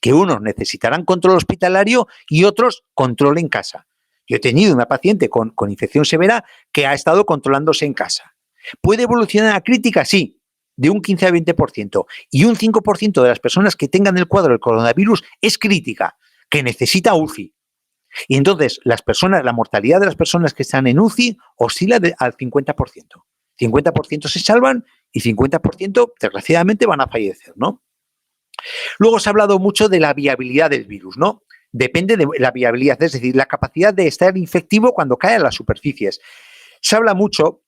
que unos necesitarán control hospitalario y otros control en casa. Yo he tenido una paciente con infección severa que ha estado controlándose en casa. ¿Puede evolucionar a crítica? Sí, de un 15 a 20%. Y un 5% de las personas que tengan el cuadro del coronavirus es crítica, que necesita UCI. Y entonces la mortalidad de las personas que están en UCI oscila al 50%. 50% se salvan y 50% desgraciadamente van a fallecer, ¿no? Luego se ha hablado mucho de la viabilidad del virus, ¿no? Depende de la viabilidad, es decir, la capacidad de estar infectivo cuando cae a las superficies. Se habla mucho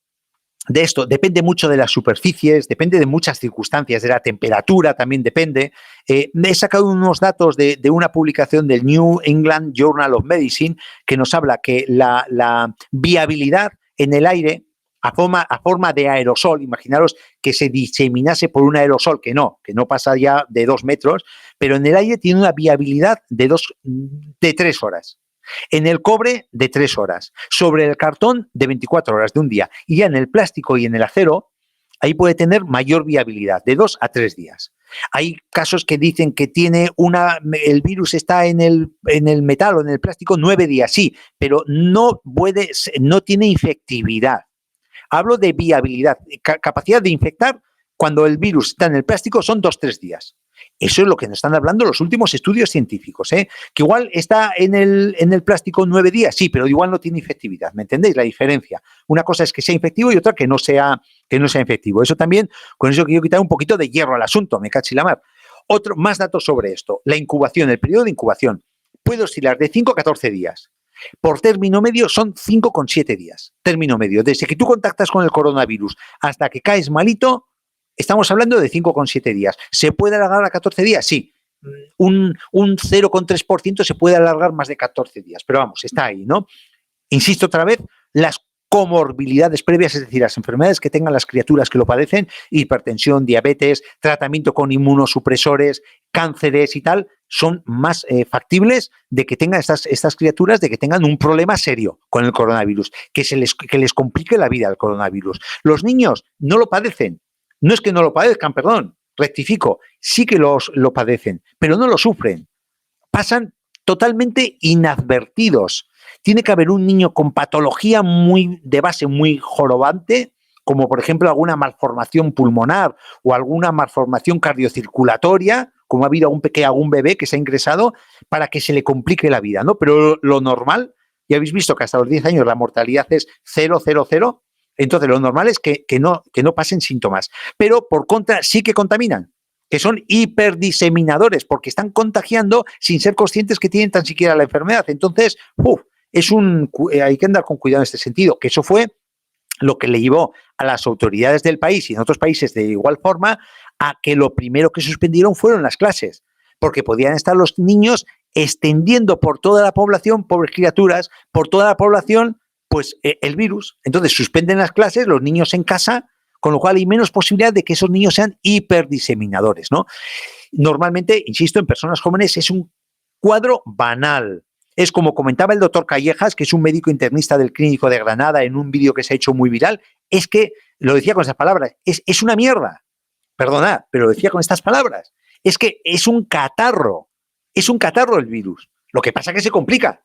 de esto, depende mucho de las superficies, depende de muchas circunstancias, de la temperatura también depende. He sacado unos datos de una publicación del New England Journal of Medicine que nos habla que la viabilidad en el aire a forma de aerosol, imaginaros que se diseminase por un aerosol, que no pasa ya de 2 metros, pero en el aire tiene una viabilidad de 3 horas. En el cobre, de 3 horas. Sobre el cartón, de 24 horas, de un día. Y ya en el plástico y en el acero, ahí puede tener mayor viabilidad, de 2 a 3 días. Hay casos que dicen que el virus está en el metal o en el plástico 9 días, sí, pero no tiene infectividad. Hablo de viabilidad, capacidad de infectar cuando el virus está en el plástico son 2-3 días. Eso es lo que nos están hablando los últimos estudios científicos, ¿eh? Que igual está en el plástico 9 días, sí, pero igual no tiene infectividad. ¿Me entendéis la diferencia? Una cosa es que sea infectivo y otra que no sea efectivo. Eso también, con eso quiero quitar un poquito de hierro al asunto, me cachi la mar. Más datos sobre esto. La incubación, el periodo de incubación puede oscilar de 5 a 14 días. Por término medio son 5,7 días. Término medio. Desde que tú contactas con el coronavirus hasta que caes malito, estamos hablando de 5,7 días. ¿Se puede alargar a 14 días? Sí. Un 0,3% se puede alargar más de 14 días. Pero vamos, está ahí, ¿no? Insisto otra vez, las comorbilidades previas, es decir, las enfermedades que tengan las criaturas que lo padecen, hipertensión, diabetes, tratamiento con inmunosupresores, cánceres y tal, son más factibles de que tengan estas criaturas, de que tengan un problema serio con el coronavirus, que les complique la vida al coronavirus. Los niños no lo padecen, no es que no lo padezcan, perdón, rectifico, sí que lo padecen, pero no lo sufren, pasan totalmente inadvertidos. Tiene que haber un niño con patología de base muy jorobante, como por ejemplo alguna malformación pulmonar o alguna malformación cardiocirculatoria, como ha habido algún bebé que se ha ingresado, para que se le complique la vida, ¿no? Pero lo normal, ya habéis visto que hasta los 10 años la mortalidad es 0,00, entonces lo normal es que no pasen síntomas. Pero por contra sí que contaminan, que son hiperdiseminadores, porque están contagiando sin ser conscientes que tienen tan siquiera la enfermedad. Entonces, hay que andar con cuidado en este sentido, que eso fue lo que le llevó a las autoridades del país y en otros países de igual forma a que lo primero que suspendieron fueron las clases, porque podían estar los niños extendiendo por toda la población, pobres criaturas, por toda la población, pues el virus. Entonces suspenden las clases, los niños en casa, con lo cual hay menos posibilidad de que esos niños sean hiperdiseminadores, ¿no? Normalmente, insisto, en personas jóvenes es un cuadro banal. Es como comentaba el doctor Callejas, que es un médico internista del Clínico de Granada en un vídeo que se ha hecho muy viral, es que, lo decía con esas palabras, es una mierda. Perdonad, pero lo decía con estas palabras. Es que es un catarro el virus. Lo que pasa es que se complica.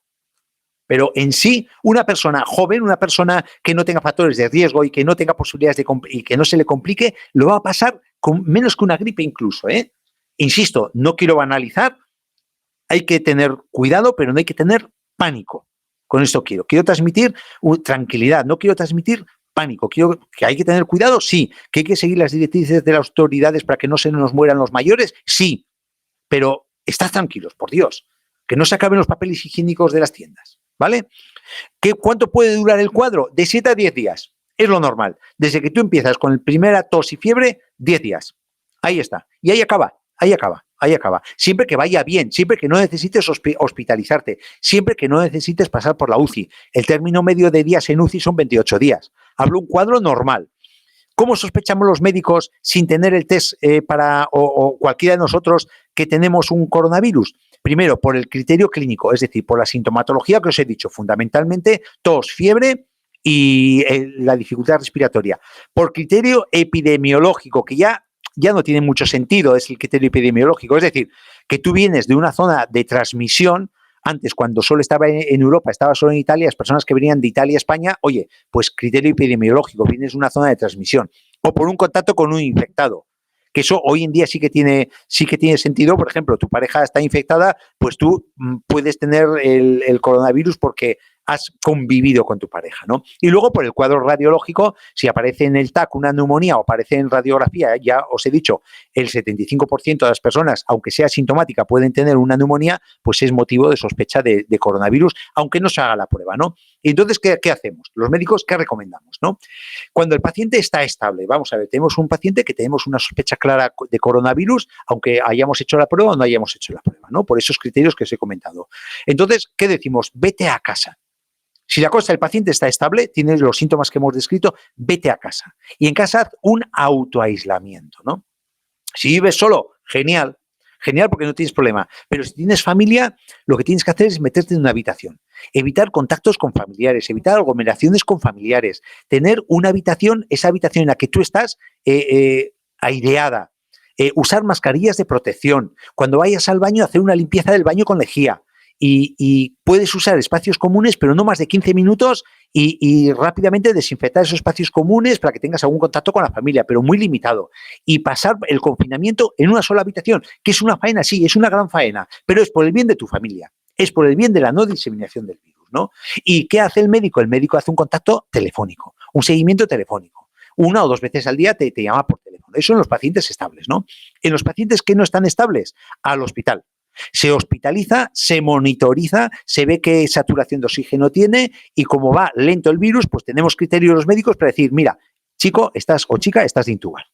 Pero en sí, una persona joven, una persona que no tenga factores de riesgo y que no tenga posibilidades y que no se le complique, lo va a pasar con menos que una gripe incluso, ¿eh? Insisto, no quiero banalizar, hay que tener cuidado, pero no hay que tener pánico. Con esto quiero transmitir tranquilidad, no quiero transmitir pánico. Quiero que hay que tener cuidado, sí. Que hay que seguir las directrices de las autoridades para que no se nos mueran los mayores, sí. Pero estad tranquilos, por Dios, que no se acaben los papeles higiénicos de las tiendas, ¿vale? ¿Cuánto puede durar el cuadro? De 7 a 10 días. Es lo normal. Desde que tú empiezas con el primera tos y fiebre, 10 días. Ahí está. Y ahí acaba. Siempre que vaya bien, siempre que no necesites hospitalizarte, siempre que no necesites pasar por la UCI. El término medio de días en UCI son 28 días. Hablo un cuadro normal. ¿Cómo sospechamos los médicos sin tener el test o cualquiera de nosotros que tenemos un coronavirus? Primero, por el criterio clínico, es decir, por la sintomatología que os he dicho, fundamentalmente tos, fiebre y la dificultad respiratoria. Por criterio epidemiológico, que ya no tiene mucho sentido, es el criterio epidemiológico, es decir, que tú vienes de una zona de transmisión. Antes, cuando solo estaba en Europa, estaba solo en Italia, las personas que venían de Italia a España, oye, pues criterio epidemiológico, vienes de una zona de transmisión, o por un contacto con un infectado, que eso hoy en día sí que tiene sentido. Por ejemplo, tu pareja está infectada, pues tú puedes tener el coronavirus porque has convivido con tu pareja, ¿no? Y luego por el cuadro radiológico, si aparece en el TAC una neumonía o aparece en radiografía, ya os he dicho, el 75% de las personas, aunque sea asintomática, pueden tener una neumonía, pues es motivo de sospecha de coronavirus, aunque no se haga la prueba, ¿no? Y entonces, ¿qué hacemos? Los médicos, ¿qué recomendamos, no? Cuando el paciente está estable, vamos a ver, tenemos un paciente que tenemos una sospecha clara de coronavirus, aunque hayamos hecho la prueba o no hayamos hecho la prueba, ¿no? Por esos criterios que os he comentado. Entonces, ¿qué decimos? Vete a casa. Si la cosa, el paciente está estable, tiene los síntomas que hemos descrito, vete a casa. Y en casa haz un autoaislamiento, ¿no? Si vives solo, genial. Genial, porque no tienes problema. Pero si tienes familia, lo que tienes que hacer es meterte en una habitación. Evitar contactos con familiares, evitar aglomeraciones con familiares. Tener una habitación, esa habitación en la que tú estás aireada. Usar mascarillas de protección. Cuando vayas al baño, hacer una limpieza del baño con lejía. Y puedes usar espacios comunes, pero no más de 15 minutos y rápidamente desinfectar esos espacios comunes para que tengas algún contacto con la familia, pero muy limitado. Y pasar el confinamiento en una sola habitación, que es una faena, sí, es una gran faena, pero es por el bien de tu familia, es por el bien de la no diseminación del virus, ¿no? ¿Y qué hace el médico? El médico hace un contacto telefónico, un seguimiento telefónico. 1 o 2 veces al día te llama por teléfono. Eso en los pacientes estables, ¿no? En los pacientes que no están estables, al hospital. Se hospitaliza, se monitoriza, se ve qué saturación de oxígeno tiene y como va lento el virus, pues tenemos criterios los médicos para decir, mira, chico, estás o chica, estás de intubar.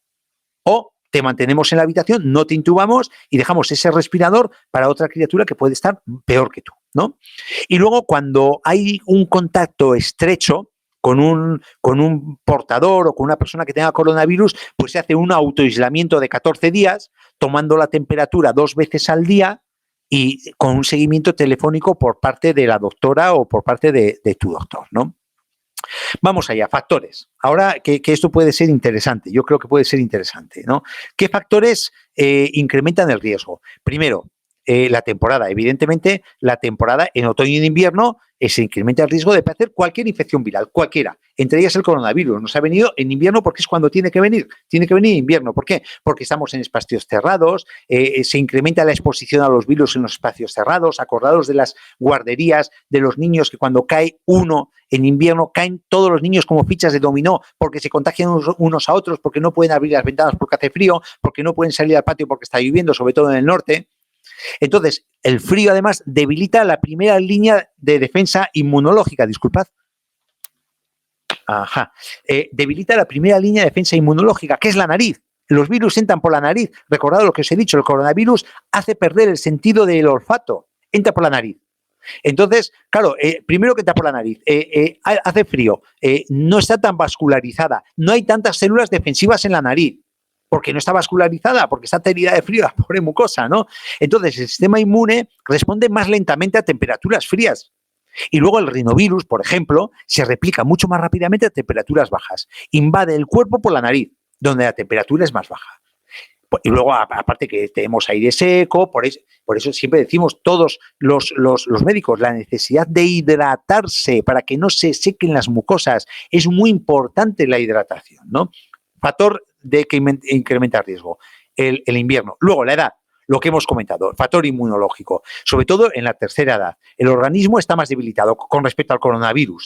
O te mantenemos en la habitación, no te intubamos y dejamos ese respirador para otra criatura que puede estar peor que tú, ¿no? Y luego cuando hay un contacto estrecho con un portador o con una persona que tenga coronavirus, pues se hace un autoaislamiento de 14 días, tomando la temperatura 2 veces al día, y con un seguimiento telefónico por parte de la doctora o por parte de tu doctor, ¿no? Vamos allá, factores. Ahora que esto puede ser interesante, yo creo que puede ser interesante, ¿no? ¿Qué factores incrementan el riesgo? Primero, la temporada. Evidentemente, la temporada en otoño y en invierno se incrementa el riesgo de padecer cualquier infección viral, cualquiera. Entre ellas el coronavirus. Nos ha venido en invierno porque es cuando tiene que venir. Tiene que venir en invierno. ¿Por qué? Porque estamos en espacios cerrados, se incrementa la exposición a los virus en los espacios cerrados. Acordados de las guarderías, de los niños que cuando cae uno en invierno caen todos los niños como fichas de dominó porque se contagian unos a otros, porque no pueden abrir las ventanas porque hace frío, porque no pueden salir al patio porque está lloviendo, sobre todo en el norte. Entonces, el frío además debilita la primera línea de defensa inmunológica, disculpad. Debilita la primera línea de defensa inmunológica, que es la nariz. Los virus entran por la nariz. Recordad lo que os he dicho, el coronavirus hace perder el sentido del olfato, entra por la nariz. Entonces, claro, primero que entra por la nariz, hace frío, no está tan vascularizada, no hay tantas células defensivas en la nariz, porque no está vascularizada, porque está herida de frío, la pobre mucosa, ¿no? Entonces, el sistema inmune responde más lentamente a temperaturas frías. Y luego el rinovirus, por ejemplo, se replica mucho más rápidamente a temperaturas bajas. Invade el cuerpo por la nariz, donde la temperatura es más baja. Y luego, aparte que tenemos aire seco, por eso siempre decimos todos los médicos, la necesidad de hidratarse para que no se sequen las mucosas. Es muy importante la hidratación, ¿no? Factor de que incrementa el riesgo, el invierno. Luego, la edad, lo que hemos comentado, factor inmunológico, sobre todo en la tercera edad. El organismo está más debilitado con respecto al coronavirus,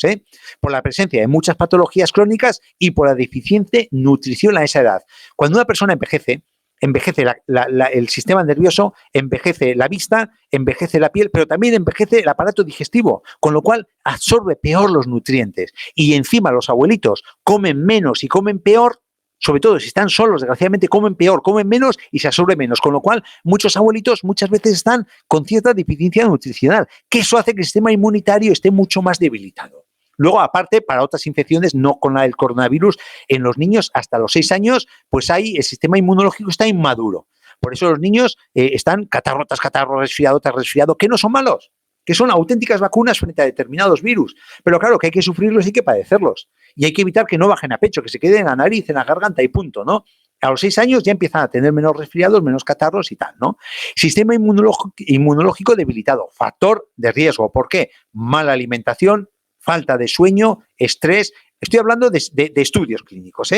por la presencia de muchas patologías crónicas y por la deficiente nutrición a esa edad. Cuando una persona envejece el sistema nervioso, envejece la vista, envejece la piel, pero también envejece el aparato digestivo, con lo cual absorbe peor los nutrientes. Y encima los abuelitos comen menos y comen peor, sobre todo si están solos, desgraciadamente comen peor, comen menos y se absorbe menos, con lo cual muchos abuelitos muchas veces están con cierta deficiencia nutricional, que eso hace que el sistema inmunitario esté mucho más debilitado. Luego, aparte, para otras infecciones, no con la del coronavirus, en los niños hasta los 6 años, pues el sistema inmunológico está inmaduro. Por eso los niños están catarro tras catarro, resfriado tras resfriado, que no son malos, que son auténticas vacunas frente a determinados virus. Pero claro, que hay que sufrirlos y hay que padecerlos. Y hay que evitar que no bajen a pecho, que se queden en la nariz, en la garganta y punto, ¿no? A los 6 años ya empiezan a tener menos resfriados, menos catarros y tal, ¿no? Sistema inmunológico debilitado, factor de riesgo. ¿Por qué? Mala alimentación, falta de sueño, estrés. Estoy hablando de estudios clínicos,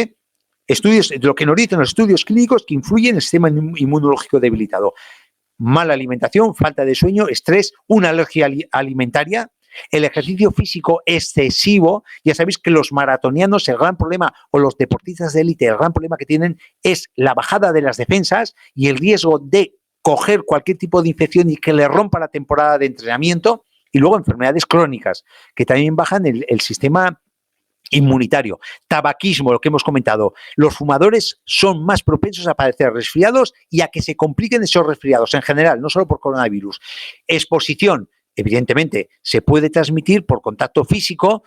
estudios, de lo que nos dicen los estudios clínicos que influyen en el sistema inmunológico debilitado. Mala alimentación, falta de sueño, estrés, una alergia alimentaria, el ejercicio físico excesivo. Ya sabéis que los maratonianos, el gran problema, o los deportistas de élite, el gran problema que tienen es la bajada de las defensas y el riesgo de coger cualquier tipo de infección y que le rompa la temporada de entrenamiento. Y luego enfermedades crónicas, que también bajan el sistema inmunitario. Tabaquismo, lo que hemos comentado. Los fumadores son más propensos a padecer resfriados y a que se compliquen esos resfriados en general, no solo por coronavirus. Exposición, evidentemente, se puede transmitir por contacto físico.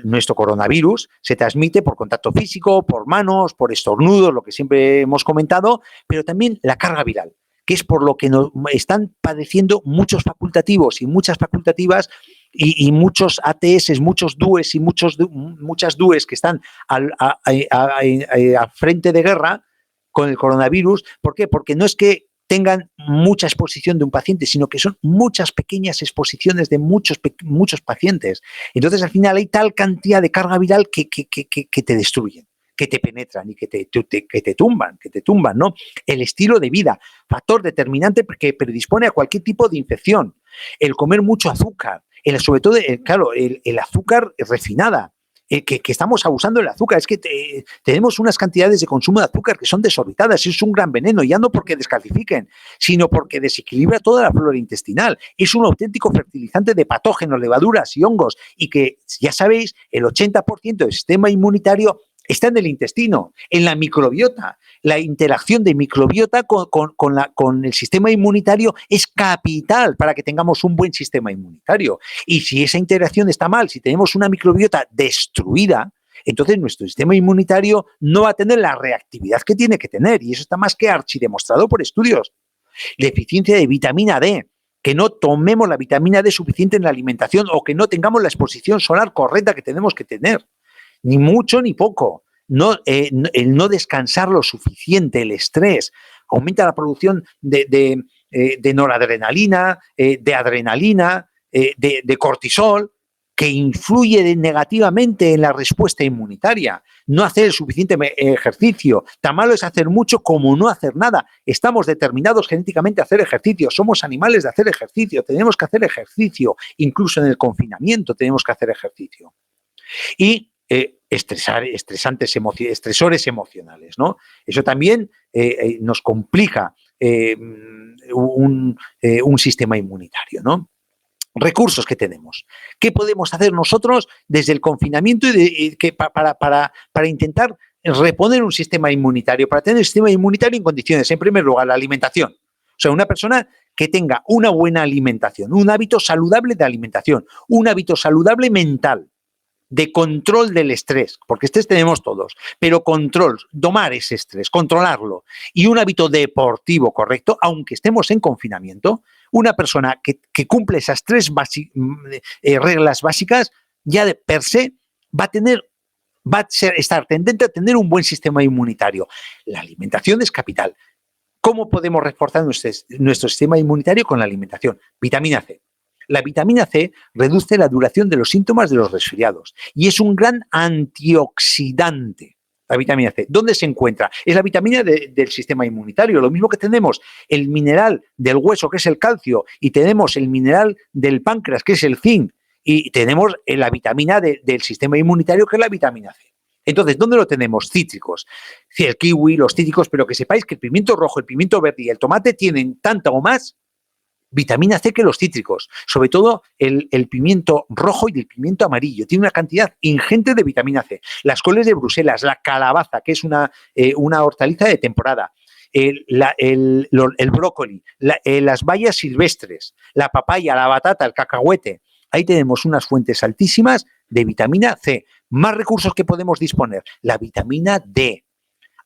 Nuestro coronavirus se transmite por contacto físico, por manos, por estornudos, lo que siempre hemos comentado, pero también la carga viral. que es por lo que nos están padeciendo muchos facultativos y muchas facultativas y muchos ATS, muchos DUEs y muchas DUEs que están a frente de guerra con el coronavirus. ¿Por qué? Porque no es que tengan mucha exposición de un paciente, sino que son muchas pequeñas exposiciones de muchos pacientes. Entonces, al final hay tal cantidad de carga viral que te destruyen, que te penetran y que te tumban, ¿no? El estilo de vida, factor determinante que predispone a cualquier tipo de infección. El comer mucho azúcar, sobre todo, claro, el azúcar refinada, que estamos abusando del azúcar. Es que tenemos unas cantidades de consumo de azúcar que son desorbitadas. Es un gran veneno, ya no porque descalcifiquen, sino porque desequilibra toda la flora intestinal. Es un auténtico fertilizante de patógenos, levaduras y hongos, y que, ya sabéis, el 80% del sistema inmunitario está en el intestino, en la microbiota. La interacción de microbiota con el sistema inmunitario es capital para que tengamos un buen sistema inmunitario. Y si esa interacción está mal, si tenemos una microbiota destruida, entonces nuestro sistema inmunitario no va a tener la reactividad que tiene que tener. Y eso está más que archidemostrado por estudios. Deficiencia de vitamina D, que no tomemos la vitamina D suficiente en la alimentación o que no tengamos la exposición solar correcta que tenemos que tener. Ni mucho ni poco. El no descansar lo suficiente, el estrés, aumenta la producción de noradrenalina, de adrenalina, de cortisol, que influye negativamente en la respuesta inmunitaria. No hacer el suficiente ejercicio. Tan malo es hacer mucho como no hacer nada. Estamos determinados genéticamente a hacer ejercicio. Somos animales de hacer ejercicio. Tenemos que hacer ejercicio. Incluso en el confinamiento tenemos que hacer ejercicio. Y estresores emocionales, ¿no? Eso también nos complica un sistema inmunitario, ¿no? Recursos que tenemos. ¿Qué podemos hacer nosotros desde el confinamiento para intentar reponer un sistema inmunitario, para tener un sistema inmunitario en condiciones? En primer lugar, la alimentación. O sea, una persona que tenga una buena alimentación, un hábito saludable de alimentación, un hábito saludable mental, de control del estrés, porque estrés tenemos todos, pero control, domar ese estrés, controlarlo, y un hábito deportivo correcto, aunque estemos en confinamiento. Una persona que cumple esas tres reglas básicas, ya de per se estar tendente a tener un buen sistema inmunitario. La alimentación es capital. ¿Cómo podemos reforzar nuestro sistema inmunitario con la alimentación? Vitamina C. La vitamina C reduce la duración de los síntomas de los resfriados y es un gran antioxidante. La vitamina C. ¿Dónde se encuentra? Es la vitamina del sistema inmunitario. Lo mismo que tenemos el mineral del hueso, que es el calcio, y tenemos el mineral del páncreas, que es el zinc, y tenemos la vitamina del sistema inmunitario, que es la vitamina C. Entonces, ¿dónde lo tenemos? Cítricos. El kiwi, los cítricos, pero que sepáis que el pimiento rojo, el pimiento verde y el tomate tienen tanta o más vitamina C que los cítricos, sobre todo el pimiento rojo y el pimiento amarillo. Tiene una cantidad ingente de vitamina C. Las coles de Bruselas, la calabaza, que es una hortaliza de temporada, el brócoli, las bayas silvestres, la papaya, la batata, el cacahuete. Ahí tenemos unas fuentes altísimas de vitamina C. Más recursos que podemos disponer. La vitamina D.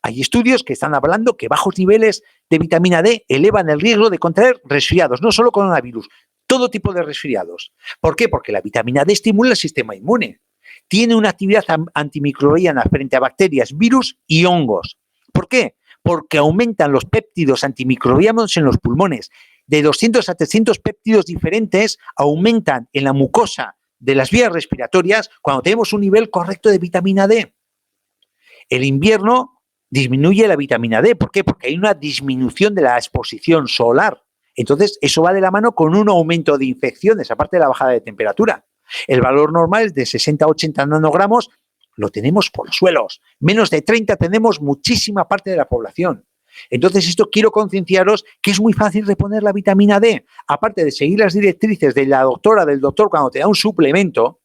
Hay estudios que están hablando que bajos niveles de vitamina D elevan el riesgo de contraer resfriados, no solo coronavirus, todo tipo de resfriados. ¿Por qué? Porque la vitamina D estimula el sistema inmune. Tiene una actividad antimicrobiana frente a bacterias, virus y hongos. ¿Por qué? Porque aumentan los péptidos antimicrobianos en los pulmones. De 200 a 300 péptidos diferentes aumentan en la mucosa de las vías respiratorias cuando tenemos un nivel correcto de vitamina D. El invierno disminuye la vitamina D. ¿Por qué? Porque hay una disminución de la exposición solar. Entonces, eso va de la mano con un aumento de infecciones, aparte de la bajada de temperatura. El valor normal es de 60 a 80 nanogramos, lo tenemos por los suelos. Menos de 30 tenemos muchísima parte de la población. Entonces, esto quiero concienciaros que es muy fácil reponer la vitamina D. Aparte de seguir las directrices de la doctora, del doctor, cuando te da un suplemento,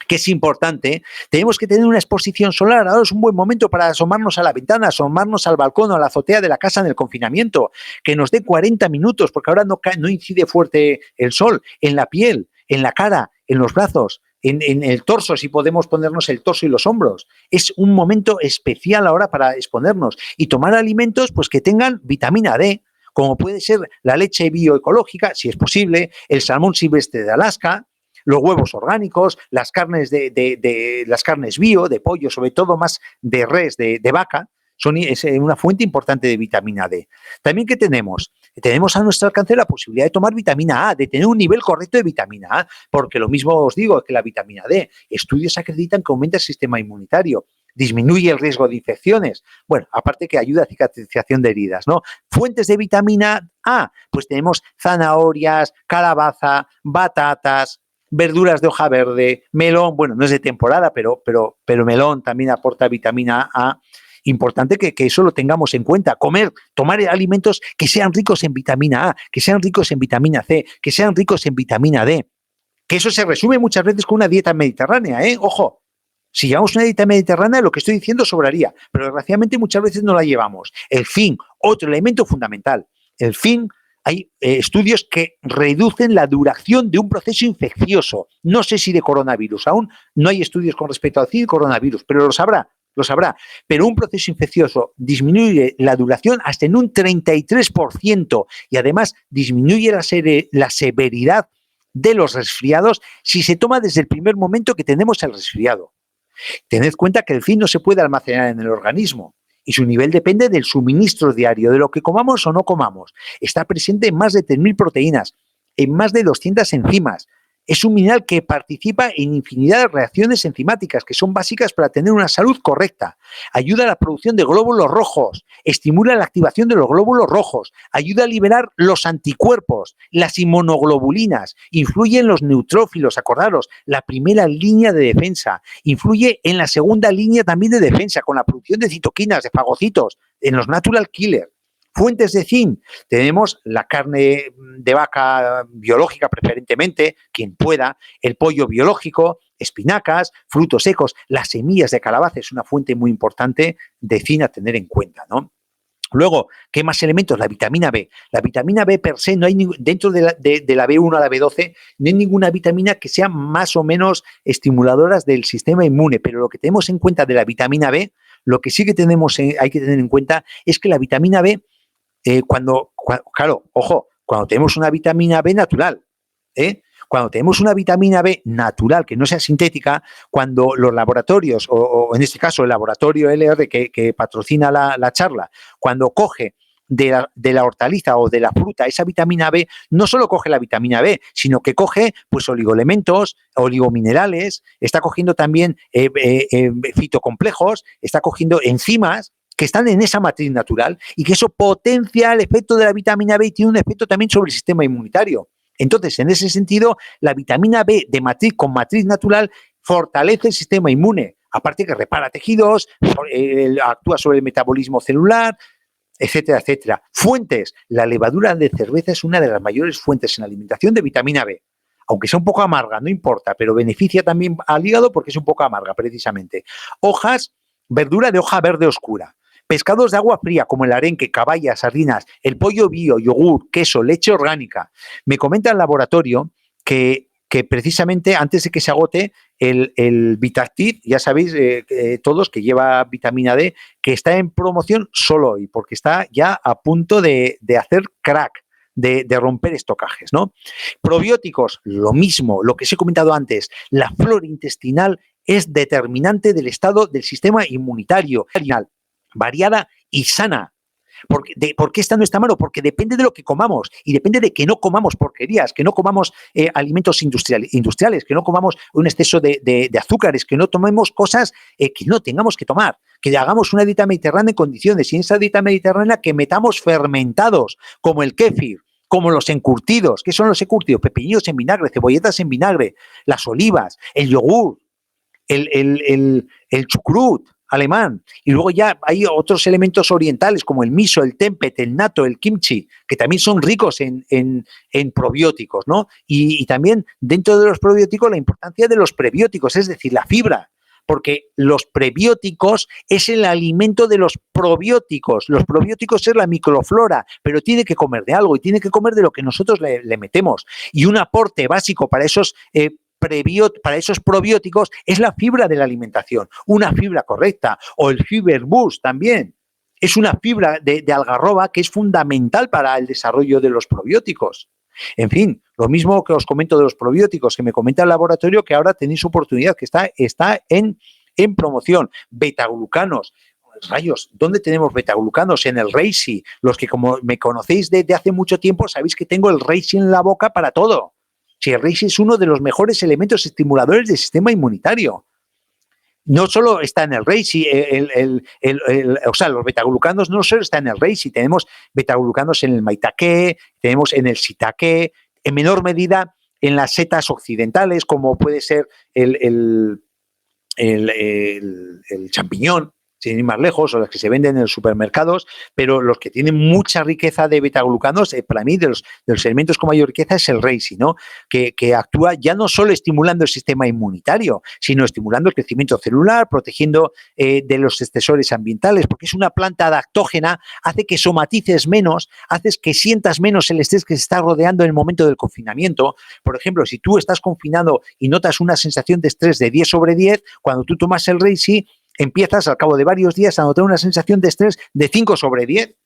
que es importante, tenemos que tener una exposición solar. Ahora es un buen momento para asomarnos a la ventana, asomarnos al balcón o a la azotea de la casa en el confinamiento, que nos dé 40 minutos, porque ahora no incide fuerte el sol, en la piel, en la cara, en los brazos, en el torso, si podemos ponernos el torso y los hombros. Es un momento especial ahora para exponernos y tomar alimentos pues que tengan vitamina D, como puede ser la leche bioecológica, si es posible, el salmón silvestre de Alaska, los huevos orgánicos, las carnes las carnes bio, de pollo, sobre todo más de res, de vaca, es una fuente importante de vitamina D. También, ¿qué tenemos? Tenemos a nuestro alcance la posibilidad de tomar vitamina A, de tener un nivel correcto de vitamina A, porque lo mismo os digo que la vitamina D. Estudios acreditan que aumenta el sistema inmunitario, disminuye el riesgo de infecciones, bueno, aparte que ayuda a cicatrización de heridas, ¿no? Fuentes de vitamina A, pues tenemos zanahorias, calabaza, batatas, verduras de hoja verde, melón, bueno, no es de temporada, pero melón también aporta vitamina A. Importante que eso lo tengamos en cuenta. Tomar alimentos que sean ricos en vitamina A, que sean ricos en vitamina C, que sean ricos en vitamina D. Que eso se resume muchas veces con una dieta mediterránea, ¿eh? Ojo, si llevamos una dieta mediterránea, lo que estoy diciendo sobraría, pero desgraciadamente muchas veces no la llevamos. El zinc, otro elemento fundamental. El zinc, hay estudios que reducen la duración de un proceso infeccioso. No sé si de coronavirus, aún no hay estudios con respecto al zinc y coronavirus, pero lo sabrá. Pero un proceso infeccioso disminuye la duración hasta en un 33% y además disminuye la severidad de los resfriados si se toma desde el primer momento que tenemos el resfriado. Tened cuenta que el zinc no se puede almacenar en el organismo y su nivel depende del suministro diario, de lo que comamos o no comamos. Está presente en más de 3.000 proteínas, en más de 200 enzimas. Es un mineral que participa en infinidad de reacciones enzimáticas que son básicas para tener una salud correcta. Ayuda a la producción de glóbulos rojos, estimula la activación de los glóbulos rojos, ayuda a liberar los anticuerpos, las inmunoglobulinas, influye en los neutrófilos, acordaros, la primera línea de defensa, influye en la segunda línea también de defensa con la producción de citoquinas, de fagocitos, en los natural killers. Fuentes de zinc, tenemos la carne de vaca biológica preferentemente, quien pueda, el pollo biológico, espinacas, frutos secos, las semillas de calabaza es una fuente muy importante de zinc a tener en cuenta, ¿no? Luego, ¿qué más elementos? La vitamina B. La vitamina B per se, no hay dentro de la B1 a la B12, no hay ninguna vitamina que sea más o menos estimuladoras del sistema inmune, pero lo que tenemos en cuenta de la vitamina B, lo que sí que hay que tener en cuenta es que la vitamina B, claro, ojo, cuando tenemos una vitamina B natural, cuando tenemos una vitamina B natural, que no sea sintética, cuando los laboratorios, o en este caso el laboratorio LR que patrocina la charla, cuando coge de la hortaliza o de la fruta esa vitamina B, no solo coge la vitamina B, sino que coge pues oligoelementos, oligominerales, está cogiendo también fitocomplejos, está cogiendo enzimas que están en esa matriz natural y que eso potencia el efecto de la vitamina B y tiene un efecto también sobre el sistema inmunitario. Entonces, en ese sentido, la vitamina B con matriz natural fortalece el sistema inmune, aparte que repara tejidos, actúa sobre el metabolismo celular, etcétera, etcétera. Fuentes, la levadura de cerveza es una de las mayores fuentes en la alimentación de vitamina B. Aunque sea un poco amarga, no importa, pero beneficia también al hígado porque es un poco amarga, precisamente. Hojas, verdura de hoja verde oscura. Pescados de agua fría como el arenque, caballa, sardinas, el pollo bio, yogur, queso, leche orgánica. Me comenta el laboratorio que precisamente antes de que se agote el Vitactiv, ya sabéis todos que lleva vitamina D, que está en promoción solo hoy, porque está ya a punto de hacer crack, de romper estocajes, ¿no? Probióticos, lo mismo, lo que os he comentado antes, la flora intestinal es determinante del estado del sistema inmunitario, variada y sana. ¿Por qué esta no está malo? Porque depende de lo que comamos y depende de que no comamos porquerías, que no comamos alimentos industriales, que no comamos un exceso de azúcares, que no tomemos cosas que no tengamos que tomar, que hagamos una dieta mediterránea en condiciones y en esa dieta mediterránea que metamos fermentados como el kéfir, como los encurtidos. ¿Qué son los encurtidos? Pepinillos en vinagre, cebolletas en vinagre, las olivas, el yogur, el chucrut alemán, y luego ya hay otros elementos orientales como el miso, el tempeh, el natto, el kimchi, que también son ricos en probióticos, ¿no? Y también dentro de los probióticos la importancia de los prebióticos, es decir, la fibra, porque los prebióticos es el alimento de los probióticos. Los probióticos es la microflora, pero tiene que comer de algo y tiene que comer de lo que nosotros le metemos. Y un aporte básico para esos probióticos es la fibra de la alimentación, una fibra correcta, o el Fiber Boost también. Es una fibra de algarroba que es fundamental para el desarrollo de los probióticos. En fin, lo mismo que os comento de los probióticos, que me comenta el laboratorio, que ahora tenéis oportunidad, que está en promoción. Betaglucanos. Rayos, ¿dónde tenemos betaglucanos? En el Reishi. Los que, como me conocéis desde hace mucho tiempo, sabéis que tengo el Reishi en la boca para todo. Si el Reishi es uno de los mejores elementos estimuladores del sistema inmunitario. No solo está en el Reishi, o sea, los betaglucanos no solo están en el Reishi, tenemos betaglucanos en el maitake, tenemos en el shiitake, en menor medida en las setas occidentales, como puede ser el champiñón, sin ir más lejos, o las que se venden en los supermercados, pero los que tienen mucha riqueza de betaglucanos, para mí, de los elementos con mayor riqueza es el reishi, ¿no? Que actúa ya no solo estimulando el sistema inmunitario, sino estimulando el crecimiento celular, protegiendo de los estresores ambientales, porque es una planta adaptógena, hace que somatices menos, haces que sientas menos el estrés que se está rodeando en el momento del confinamiento. Por ejemplo, si tú estás confinado y notas una sensación de estrés de 10/10, cuando tú tomas el reishi, empiezas al cabo de varios días a notar una sensación de estrés de 5/10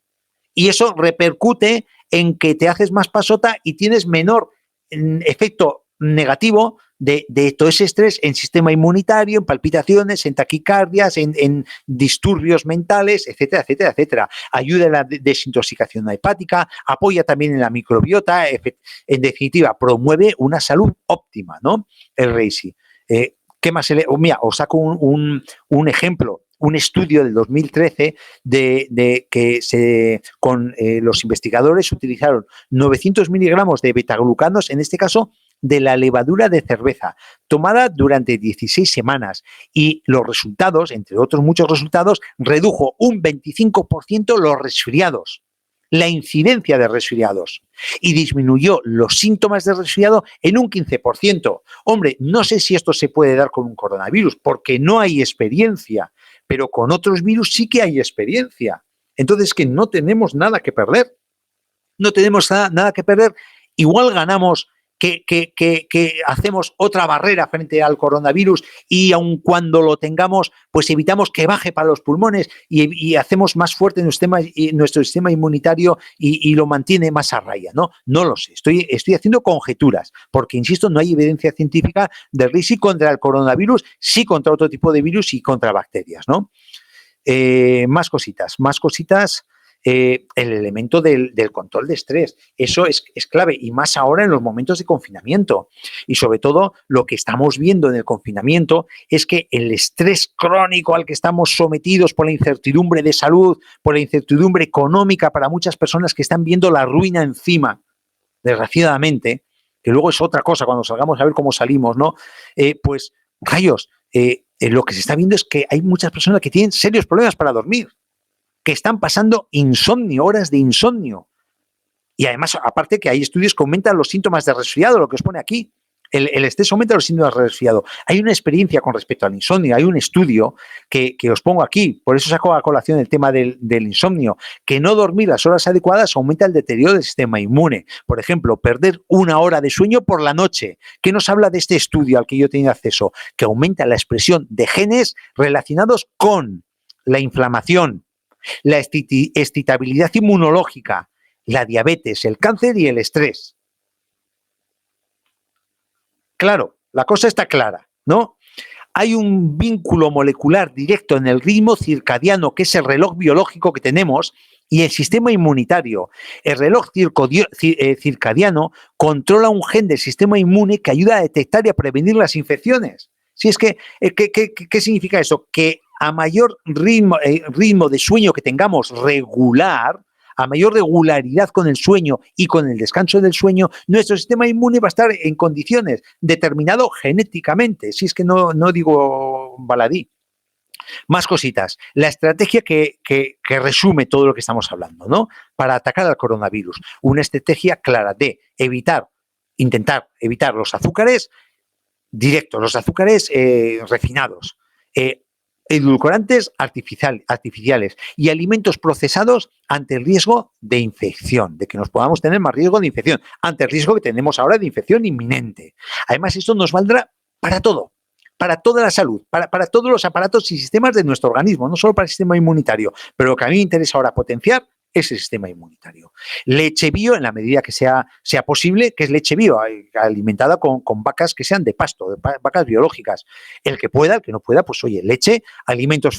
y eso repercute en que te haces más pasota y tienes menor efecto negativo de todo ese estrés en sistema inmunitario, en palpitaciones, en taquicardias, en disturbios mentales, etcétera, etcétera, etcétera. Ayuda en la desintoxicación hepática, apoya también en la microbiota, en definitiva, promueve una salud óptima, ¿no? El reishi. ¿Qué más? Mira, os saco un ejemplo, un estudio del 2013 de que con los investigadores utilizaron 900 miligramos de betaglucanos, en este caso de la levadura de cerveza, tomada durante 16 semanas. Y los resultados, entre otros muchos resultados, redujo un 25% los resfriados, la incidencia de resfriados, y disminuyó los síntomas de resfriado en un 15%. Hombre, no sé si esto se puede dar con un coronavirus, porque no hay experiencia, pero con otros virus sí que hay experiencia. Entonces, que no tenemos nada que perder. No tenemos nada que perder. Igual ganamos que hacemos otra barrera frente al coronavirus y aun cuando lo tengamos, pues evitamos que baje para los pulmones y hacemos más fuerte nuestro sistema inmunitario y lo mantiene más a raya, ¿no? No lo sé, estoy haciendo conjeturas, porque, insisto, no hay evidencia científica del RISI contra el coronavirus, sí contra otro tipo de virus y contra bacterias, ¿no? Más cositas. El elemento del control de estrés. Eso es clave, y más ahora en los momentos de confinamiento. Y sobre todo, lo que estamos viendo en el confinamiento es que el estrés crónico al que estamos sometidos por la incertidumbre de salud, por la incertidumbre económica para muchas personas que están viendo la ruina encima, desgraciadamente, que luego es otra cosa cuando salgamos a ver cómo salimos, ¿no? Pues, rayos, lo que se está viendo es que hay muchas personas que tienen serios problemas para dormir, que están pasando insomnio, horas de insomnio. Y además, aparte que hay estudios que aumentan los síntomas de resfriado, lo que os pone aquí. El estrés aumenta los síntomas de resfriado. Hay una experiencia con respecto al insomnio, hay un estudio que os pongo aquí, por eso saco a colación el tema del insomnio, que no dormir las horas adecuadas aumenta el deterioro del sistema inmune. Por ejemplo, perder 1 hora de sueño por la noche. ¿Qué nos habla de este estudio al que yo he tenido acceso? Que aumenta la expresión de genes relacionados con la inflamación, la excitabilidad inmunológica, la diabetes, el cáncer y el estrés. Claro, la cosa está clara, ¿no? Hay un vínculo molecular directo en el ritmo circadiano, que es el reloj biológico que tenemos, y el sistema inmunitario. El reloj circadiano controla un gen del sistema inmune que ayuda a detectar y a prevenir las infecciones. Si es que, ¿qué significa eso? Que a mayor ritmo de sueño que tengamos regular, a mayor regularidad con el sueño y con el descanso del sueño, nuestro sistema inmune va a estar en condiciones, determinado genéticamente, si es que no digo baladí. Más cositas. La estrategia que resume todo lo que estamos hablando, ¿no? Para atacar al coronavirus. Una estrategia clara de intentar evitar los azúcares directos, los azúcares refinados, edulcorantes artificiales y alimentos procesados ante el riesgo de infección, de que nos podamos tener más riesgo de infección, ante el riesgo que tenemos ahora de infección inminente. Además, esto nos valdrá para todo, para toda la salud, para todos los aparatos y sistemas de nuestro organismo, no solo para el sistema inmunitario. Pero lo que a mí me interesa ahora potenciar es el sistema inmunitario. Leche bio, en la medida que sea posible, que es leche bio, alimentada con vacas que sean de pasto, vacas biológicas. El que pueda, el que no pueda, pues oye, leche, alimentos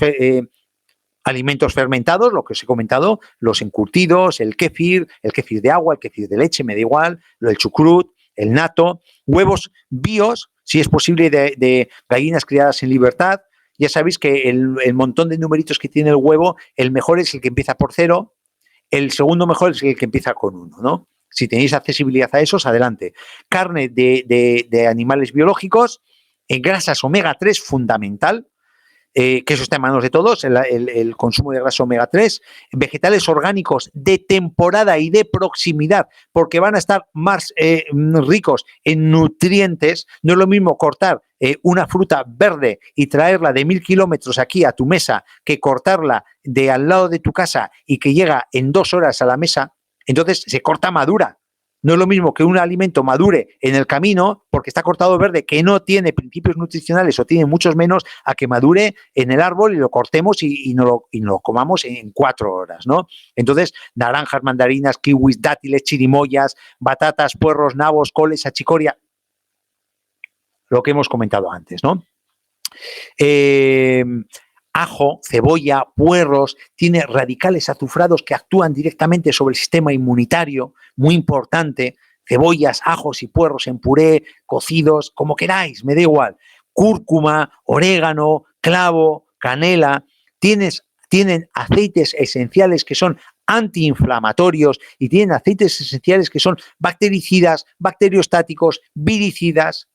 fermentados, lo que os he comentado, los encurtidos, el kéfir de agua, el kéfir de leche, me da igual, el chucrut, el nato, huevos bios, si es posible, de gallinas criadas en libertad. Ya sabéis que el montón de numeritos que tiene el huevo, el mejor es el que empieza por 0, el segundo mejor es el que empieza con 1, ¿no? Si tenéis accesibilidad a esos, adelante. Carne de animales biológicos, grasas omega 3, fundamental, que eso está en manos de todos, el consumo de grasa omega 3, vegetales orgánicos de temporada y de proximidad, porque van a estar más ricos en nutrientes. No es lo mismo cortar una fruta verde y traerla de 1000 kilómetros aquí a tu mesa que cortarla de al lado de tu casa y que llega en 2 horas a la mesa. Entonces se corta madura. No es lo mismo que un alimento madure en el camino porque está cortado verde, que no tiene principios nutricionales o tiene muchos menos, a que madure en el árbol y lo cortemos y no lo comamos en 4 horas, ¿no? Entonces, naranjas, mandarinas, kiwis, dátiles, chirimoyas, batatas, puerros, nabos, coles, achicoria, lo que hemos comentado antes, ¿no? Ajo, cebolla, puerros, tiene radicales azufrados que actúan directamente sobre el sistema inmunitario, muy importante. Cebollas, ajos y puerros en puré, cocidos, como queráis, me da igual. Cúrcuma, orégano, clavo, canela. Tienen aceites esenciales que son antiinflamatorios y tienen aceites esenciales que son bactericidas, bacteriostáticos, viricidas.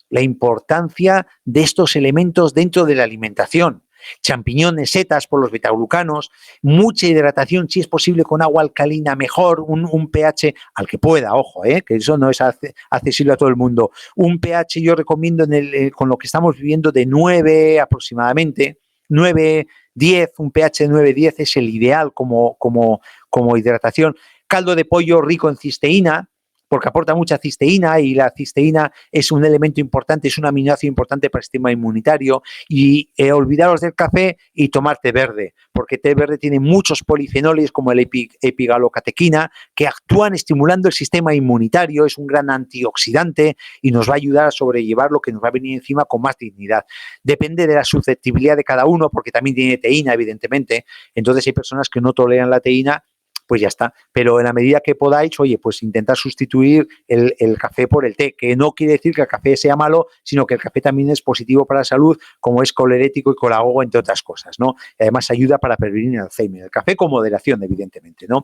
La importancia de estos elementos dentro de la alimentación. Champiñones, setas por los betaglucanos, mucha hidratación, si es posible con agua alcalina, mejor, un pH al que pueda, ojo, que eso no es accesible a todo el mundo. Un pH yo recomiendo con lo que estamos viviendo de 9 aproximadamente, 9, 10, un pH de 9, 10 es el ideal como hidratación. Caldo de pollo rico en cisteína, porque aporta mucha cisteína y la cisteína es un elemento importante, es un aminoácido importante para el sistema inmunitario. Y olvidaros del café y tomar té verde, porque té verde tiene muchos polifenoles como el epigalocatequina que actúan estimulando el sistema inmunitario, es un gran antioxidante y nos va a ayudar a sobrellevar lo que nos va a venir encima con más dignidad. Depende de la susceptibilidad de cada uno, porque también tiene teína, evidentemente. Entonces hay personas que no toleran la teína, pues ya está. Pero en la medida que podáis, oye, pues intentar sustituir el café por el té, que no quiere decir que el café sea malo, sino que el café también es positivo para la salud, como es colerético y colagogo, entre otras cosas, ¿no? Además, ayuda para prevenir el Alzheimer. El café con moderación, evidentemente, ¿no?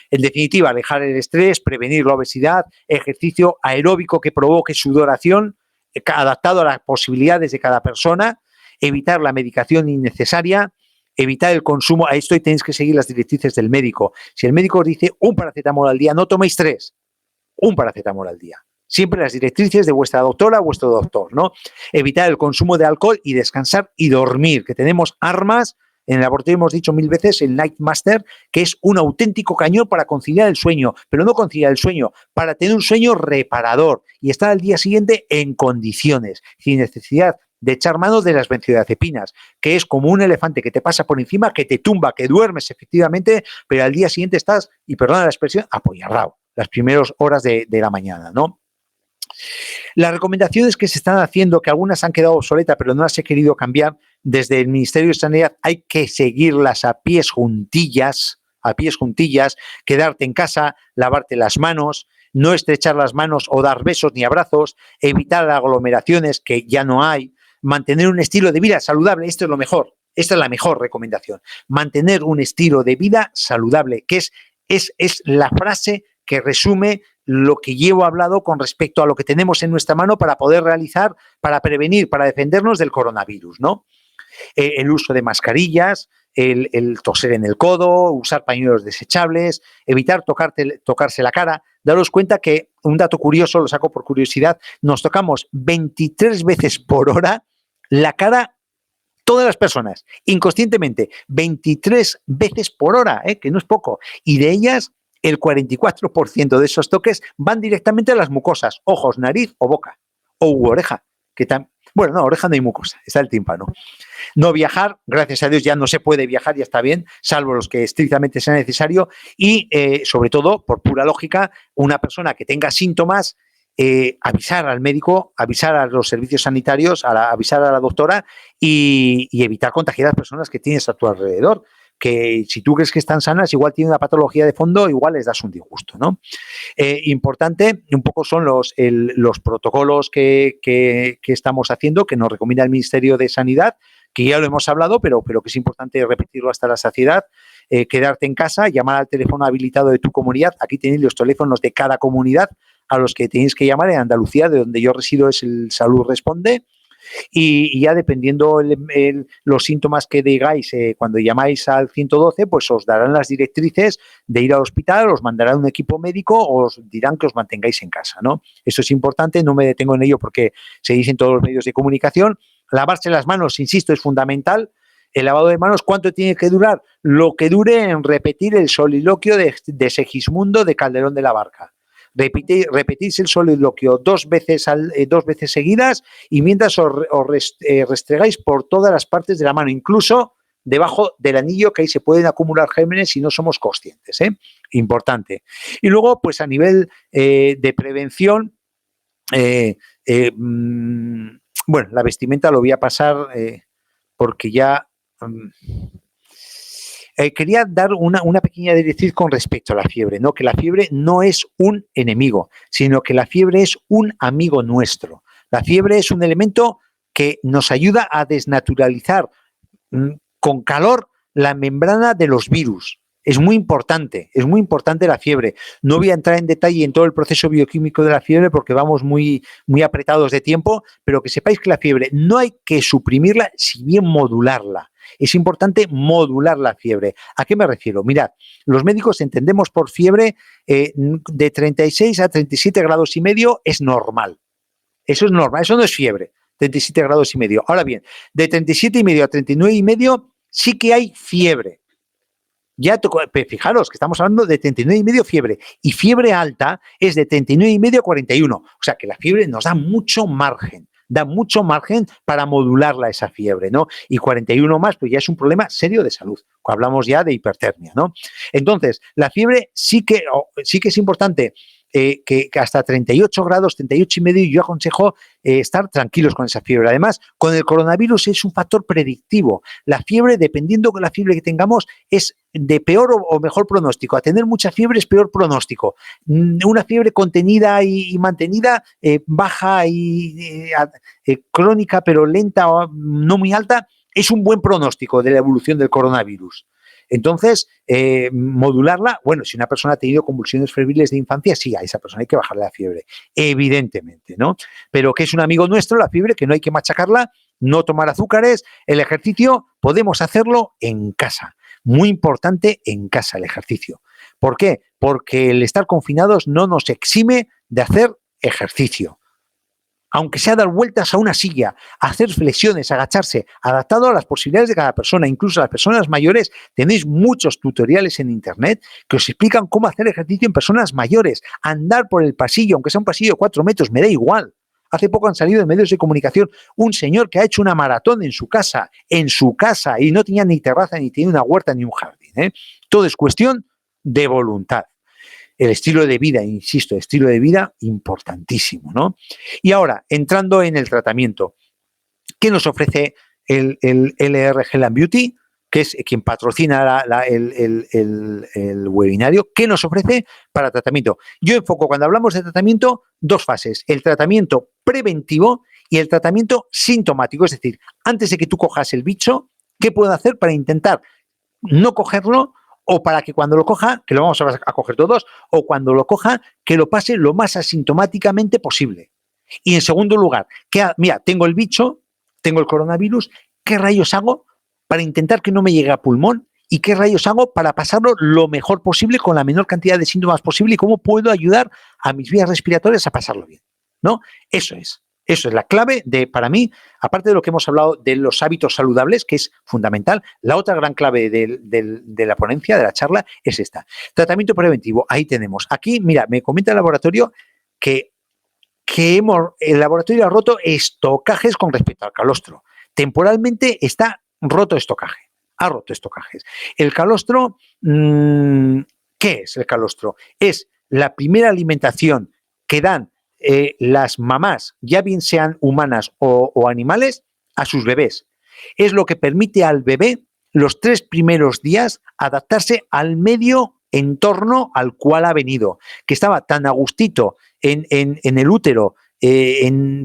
En definitiva, alejar el estrés, prevenir la obesidad, ejercicio aeróbico que provoque sudoración, adaptado a las posibilidades de cada persona, evitar la medicación innecesaria, evitar el consumo. A esto tenéis que seguir las directrices del médico. Si el médico os dice un paracetamol al día, no toméis 3, un paracetamol al día. Siempre las directrices de vuestra doctora o vuestro doctor, ¿no? Evitar el consumo de alcohol y descansar y dormir, que tenemos armas. En el laboratorio hemos dicho 1000 veces el Night Master, que es un auténtico cañón para conciliar el sueño, pero no conciliar el sueño, para tener un sueño reparador y estar al día siguiente en condiciones, sin necesidad de echar mano de las benzodiazepinas, que es como un elefante que te pasa por encima, que te tumba, que duermes efectivamente, pero al día siguiente estás, y perdona la expresión, apoyarrao, las primeras horas de la mañana, ¿no? Las recomendaciones que se están haciendo, que algunas han quedado obsoletas, pero no las he querido cambiar, desde el Ministerio de Sanidad hay que seguirlas a pies juntillas, quedarte en casa, lavarte las manos, no estrechar las manos o dar besos ni abrazos, evitar aglomeraciones que ya no hay, mantener un estilo de vida saludable, esto es lo mejor, esta es la mejor recomendación, mantener un estilo de vida saludable, que es la frase que resume lo que llevo hablado con respecto a lo que tenemos en nuestra mano para poder realizar, para prevenir, para defendernos del coronavirus, ¿no? El uso de mascarillas, el toser en el codo, usar pañuelos desechables, evitar tocarse la cara. Daros cuenta que, un dato curioso, lo saco por curiosidad, nos tocamos 23 veces por hora la cara, todas las personas, inconscientemente, 23 veces por hora, que no es poco, y de ellas el 44% de esos toques van directamente a las mucosas, ojos, nariz o boca, o oreja, Bueno, no, oreja no hay mucosa, está el tímpano. No viajar, gracias a Dios ya no se puede viajar, ya está bien, salvo los que estrictamente sea necesario. Y sobre todo, por pura lógica, una persona que tenga síntomas, avisar al médico, avisar a los servicios sanitarios, avisar a la doctora y evitar contagiar a las personas que tienes a tu alrededor. Que si tú crees que están sanas, igual tienen una patología de fondo, igual les das un disgusto, ¿no? Importante, un poco son los protocolos que estamos haciendo, que nos recomienda el Ministerio de Sanidad, que ya lo hemos hablado, pero que es importante repetirlo hasta la saciedad. Quedarte en casa, llamar al teléfono habilitado de tu comunidad. Aquí tenéis los teléfonos de cada comunidad a los que tenéis que llamar. En Andalucía, de donde yo resido, es el Salud Responde. Y ya dependiendo los síntomas que digáis cuando llamáis al 112, pues os darán las directrices de ir al hospital, os mandarán un equipo médico, os dirán que os mantengáis en casa, ¿no? Eso es importante, no me detengo en ello porque se dice en todos los medios de comunicación. Lavarse las manos, insisto, es fundamental. El lavado de manos, ¿cuánto tiene que durar? Lo que dure en repetir el soliloquio de Segismundo de Calderón de la Barca. Repetís el soliloquio dos veces seguidas y mientras os restregáis por todas las partes de la mano, incluso debajo del anillo, que ahí se pueden acumular gérmenes si no somos conscientes. Importante. Y luego, pues a nivel de prevención, bueno, la vestimenta lo voy a pasar porque ya... quería dar una pequeña directriz con respecto a la fiebre, ¿no? Que la fiebre no es un enemigo, sino que la fiebre es un amigo nuestro. La fiebre es un elemento que nos ayuda a desnaturalizar con calor la membrana de los virus. Es muy importante la fiebre. No voy a entrar en detalle en todo el proceso bioquímico de la fiebre porque vamos muy, muy apretados de tiempo, pero que sepáis que la fiebre no hay que suprimirla, si bien modularla. Es importante modular la fiebre. ¿A qué me refiero? Mirad, los médicos entendemos por fiebre de 36 a 37 grados y medio es normal. Eso es normal, eso no es fiebre, 37 grados y medio. Ahora bien, de 37 y medio a 39 y medio sí que hay fiebre. Ya fijaros que estamos hablando de 39 y medio fiebre, y fiebre alta es de 39 y medio a 41. O sea que la fiebre nos da mucho margen para modularla esa fiebre, ¿no? Y 41 más, pues ya es un problema serio de salud. Hablamos ya de hipertermia, ¿no? Entonces, la fiebre sí que es importante. Que hasta 38 grados, 38 y medio, yo aconsejo estar tranquilos con esa fiebre. Además, con el coronavirus es un factor predictivo. La fiebre, dependiendo de la fiebre que tengamos, es de peor o mejor pronóstico. A tener mucha fiebre es peor pronóstico. Una fiebre contenida y mantenida, baja y crónica, pero lenta o no muy alta, es un buen pronóstico de la evolución del coronavirus. Entonces, modularla, bueno, si una persona ha tenido convulsiones febriles de infancia, sí, a esa persona hay que bajarle la fiebre, evidentemente, ¿no? Pero que es un amigo nuestro, la fiebre, que no hay que machacarla, no tomar azúcares, el ejercicio podemos hacerlo en casa. Muy importante en casa el ejercicio. ¿Por qué? Porque el estar confinados no nos exime de hacer ejercicio. Aunque sea dar vueltas a una silla, hacer flexiones, agacharse, adaptado a las posibilidades de cada persona. Incluso las personas mayores, tenéis muchos tutoriales en internet que os explican cómo hacer ejercicio en personas mayores. Andar por el pasillo, aunque sea un pasillo de 4 metros, me da igual. Hace poco han salido en medios de comunicación un señor que ha hecho una maratón en su casa, y no tenía ni terraza, ni tenía una huerta, ni un jardín. Todo es cuestión de voluntad. El estilo de vida, insisto, estilo de vida importantísimo, ¿no? Y ahora, entrando en el tratamiento, ¿qué nos ofrece el LR Health & Beauty? Que es quien patrocina el webinario. ¿Qué nos ofrece para tratamiento? Yo enfoco, cuando hablamos de tratamiento, dos fases: el tratamiento preventivo y el tratamiento sintomático. Es decir, antes de que tú cojas el bicho, ¿qué puedo hacer para intentar no cogerlo? O para que cuando lo coja, que lo vamos a coger todos, o cuando lo coja, que lo pase lo más asintomáticamente posible. Y en segundo lugar, mira, tengo el bicho, tengo el coronavirus, ¿qué rayos hago para intentar que no me llegue a pulmón? ¿Y qué rayos hago para pasarlo lo mejor posible, con la menor cantidad de síntomas posible? ¿Y cómo puedo ayudar a mis vías respiratorias a pasarlo bien? ¿No? Eso es la clave para mí, aparte de lo que hemos hablado de los hábitos saludables, que es fundamental. La otra gran clave de la ponencia, de la charla, es esta. Tratamiento preventivo, ahí tenemos. Aquí, mira, me comenta el laboratorio que que el laboratorio ha roto estocajes con respecto al calostro. Temporalmente está roto estocaje. Ha roto estocajes. El calostro, ¿qué es el calostro? Es la primera alimentación que dan las mamás, ya bien sean humanas o animales, a sus bebés. Es lo que permite al bebé los 3 primeros días adaptarse al medio entorno al cual ha venido, que estaba tan a gustito en el útero,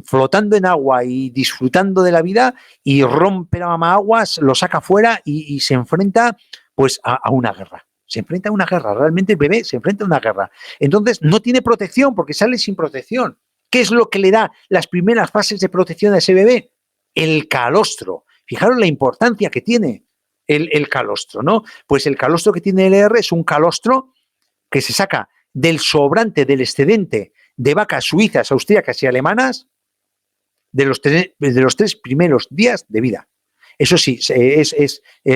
flotando en agua y disfrutando de la vida, y rompe la mamá aguas, lo saca fuera y se enfrenta pues a una guerra. Se enfrenta a una guerra, realmente el bebé se enfrenta a una guerra. Entonces no tiene protección porque sale sin protección. ¿Qué es lo que le da las primeras fases de protección a ese bebé? El calostro. Fijaros la importancia que tiene el calostro, ¿no? Pues el calostro que tiene el LR es un calostro que se saca del sobrante, del excedente de vacas suizas, austríacas y alemanas de los 3 primeros días de vida. Eso sí,